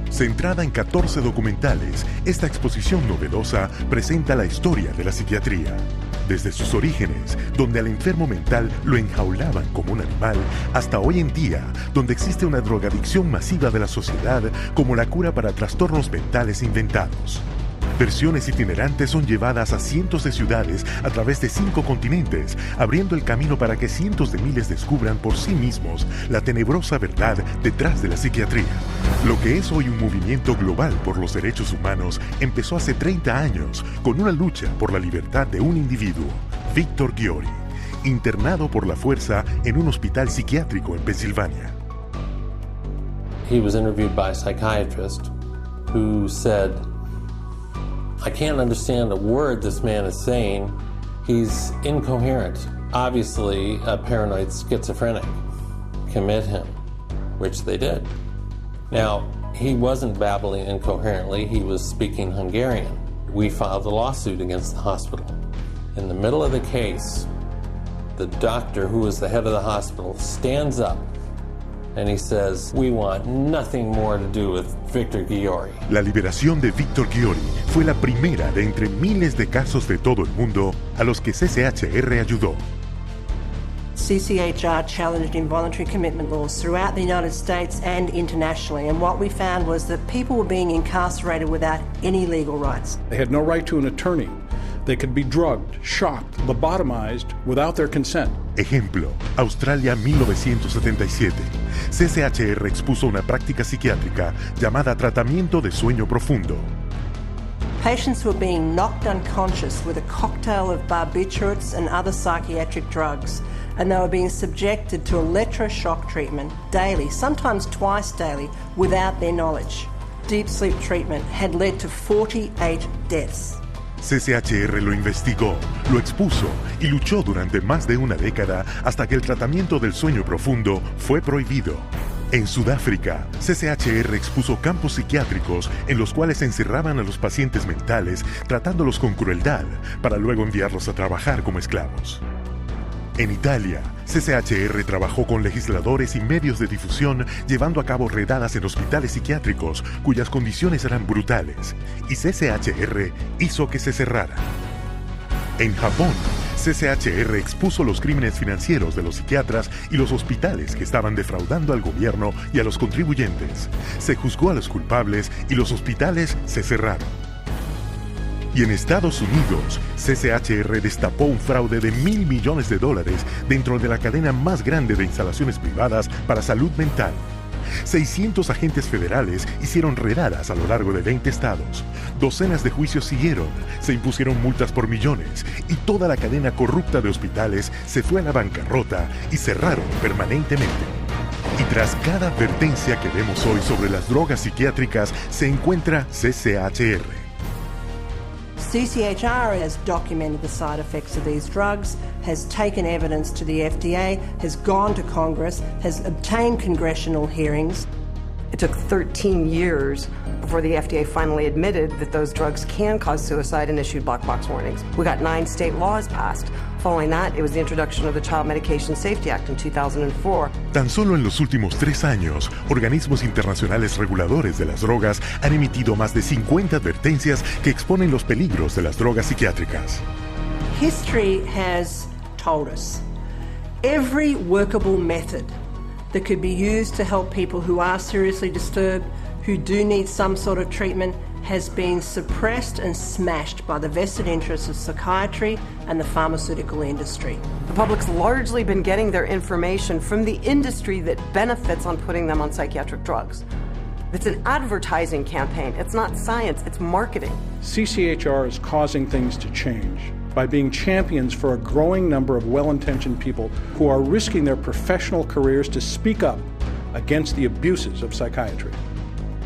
Centrada en 14 documentales, esta exposición novedosa presenta la historia de la psiquiatría. Desde sus orígenes, donde al enfermo mental lo enjaulaban como un animal, hasta hoy en día, donde existe una drogadicción masiva de la sociedad como la cura para trastornos mentales inventados. Versiones itinerantes son llevadas a cientos de ciudades a través de 5 continentes, abriendo el camino para que cientos de miles descubran por sí mismos la tenebrosa verdad detrás de la psiquiatría. Lo que es hoy un movimiento global por los derechos humanos empezó hace 30 años con una lucha por la libertad de un individuo, Víctor Ghiori, internado por la fuerza en un hospital psiquiátrico en Pensilvania. He was interviewed by a psychiatrist who said, I can't understand a word this man is saying. He's incoherent. Obviously, a paranoid schizophrenic. Commit him, which they did. Now, he wasn't babbling incoherently. He was speaking Hungarian. We filed a lawsuit against the hospital. In the middle of the case, the doctor, who was the head of the hospital, stands up and he says, we want nothing more to do with Victor Ghiori. La liberación de Víctor Ghiori fue la primera de entre miles de casos de todo el mundo a los que CCHR ayudó. CCHR challenged involuntary commitment laws throughout the United States and internationally, and what we found was that people were being incarcerated without any legal rights. They had no right to an attorney. They could be drugged, shocked, lobotomized without their consent. Ejemplo, Australia 1977. CCHR expuso una práctica psiquiátrica llamada tratamiento de sueño profundo. Patients were being knocked unconscious with a cocktail of barbiturates and other psychiatric drugs, and they were being subjected to electroshock treatment daily, sometimes twice daily, without their knowledge. Deep sleep treatment had led to 48 deaths. CCHR lo investigó, lo expuso y luchó durante más de una década hasta que el tratamiento del sueño profundo fue prohibido. En Sudáfrica, CCHR expuso campos psiquiátricos en los cuales encerraban a los pacientes mentales tratándolos con crueldad para luego enviarlos a trabajar como esclavos. En Italia, CCHR trabajó con legisladores y medios de difusión llevando a cabo redadas en hospitales psiquiátricos cuyas condiciones eran brutales, y CCHR hizo que se cerraran. En Japón, CCHR expuso los crímenes financieros de los psiquiatras y los hospitales que estaban defraudando al gobierno y a los contribuyentes. Se juzgó a los culpables y los hospitales se cerraron. Y en Estados Unidos, CCHR destapó un fraude de $1.000 millones dentro de la cadena más grande de instalaciones privadas para salud mental. 600 agentes federales hicieron redadas a lo largo de 20 estados. Docenas de juicios siguieron, se impusieron multas por millones y toda la cadena corrupta de hospitales se fue a la bancarrota y cerraron permanentemente. Y tras cada advertencia que vemos hoy sobre las drogas psiquiátricas se encuentra CCHR. CCHR has documented the side effects of these drugs, has taken evidence to the FDA, has gone to Congress, has obtained congressional hearings. It took 13 years before the FDA finally admitted that those drugs can cause suicide and issued black box warnings. We got 9 state laws passed. Following that, it was the introduction of the Child Medication Safety Act in 2004. Tan solo en los últimos 3 años, organismos internacionales reguladores de las drogas han emitido más de 50 advertencias que exponen los peligros de las drogas psiquiátricas. History has told us every workable method that could be used to help people who are seriously disturbed, who do need some sort of treatment, has been suppressed and smashed by the vested interests of psychiatry and the pharmaceutical industry. The public's largely been getting their information from the industry that benefits on putting them on psychiatric drugs. It's an advertising campaign. It's not science, it's marketing. CCHR is causing things to change by being champions for a growing number of well-intentioned people who are risking their professional careers to speak up against the abuses of psychiatry.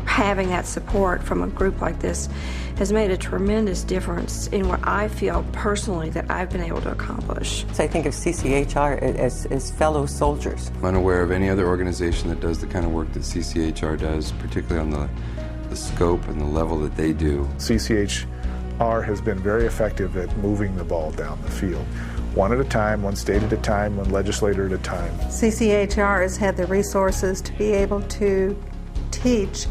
Having that support from a group like this has made a tremendous difference in what I feel personally that I've been able to accomplish. So I think of CCHR as fellow soldiers. I'm unaware of any other organization that does the kind of work that CCHR does, particularly on the scope and the level that they do. CCHR has been very effective at moving the ball down the field. one at a time, one state at a time, one legislator at a time. CCHR has had the resources to be able to teach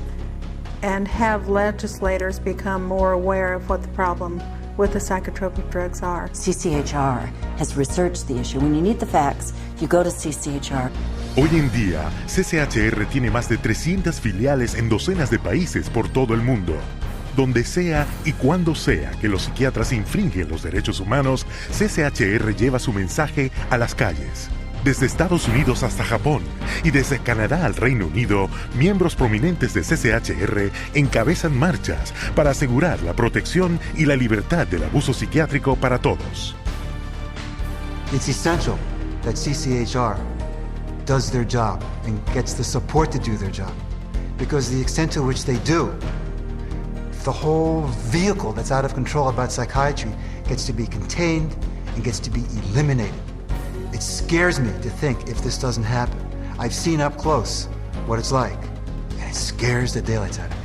and have legislators become more aware of what the problem with the psychotropic drugs are. CCHR has researched the issue. When you need the facts, you go to CCHR. Hoy en día, CCHR tiene más de 300 filiales en docenas de países por todo el mundo. Donde sea y cuando sea que los psiquiatras infringen los derechos humanos, CCHR lleva su mensaje a las calles. Desde Estados Unidos hasta Japón y desde Canadá al Reino Unido, miembros prominentes de CCHR encabezan marchas para asegurar la protección y la libertad del abuso psiquiátrico para todos. It's essential that CCHR does their job and gets the support to do their job, because the extent to which they do, the whole vehicle that's out of control about psychiatry gets to be contained and gets to be eliminated. It scares me to think if this doesn't happen. I've seen up close what it's like, and it scares the daylights out of me.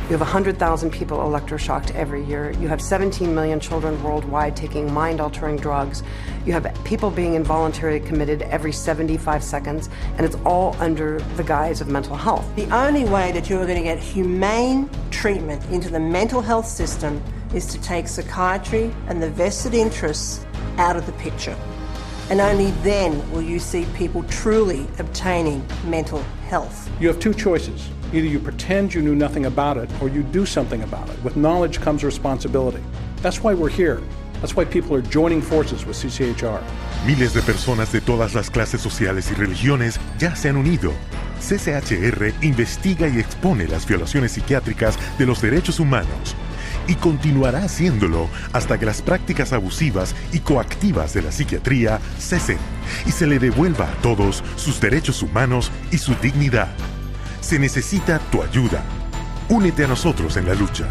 You have 100,000 people electroshocked every year. You have 17 million children worldwide taking mind-altering drugs. You have people being involuntarily committed every 75 seconds, and it's all under the guise of mental health. The only way that you are going to get humane treatment into the mental health system is to take psychiatry and the vested interests out of the picture. And only then will you see people truly obtaining mental health. You have two choices. Either you pretend you knew nothing about it, or you do something about it. With knowledge comes responsibility. That's why we're here. That's why people are joining forces with CCHR. Miles de personas de todas las clases sociales y religiones ya se han unido. CCHR investiga y expone las violaciones psiquiátricas de los derechos humanos y continuará haciéndolo hasta que las prácticas abusivas y coactivas de la psiquiatría cesen y se le devuelva a todos sus derechos humanos y su dignidad. Se necesita tu ayuda. Únete a nosotros en la lucha.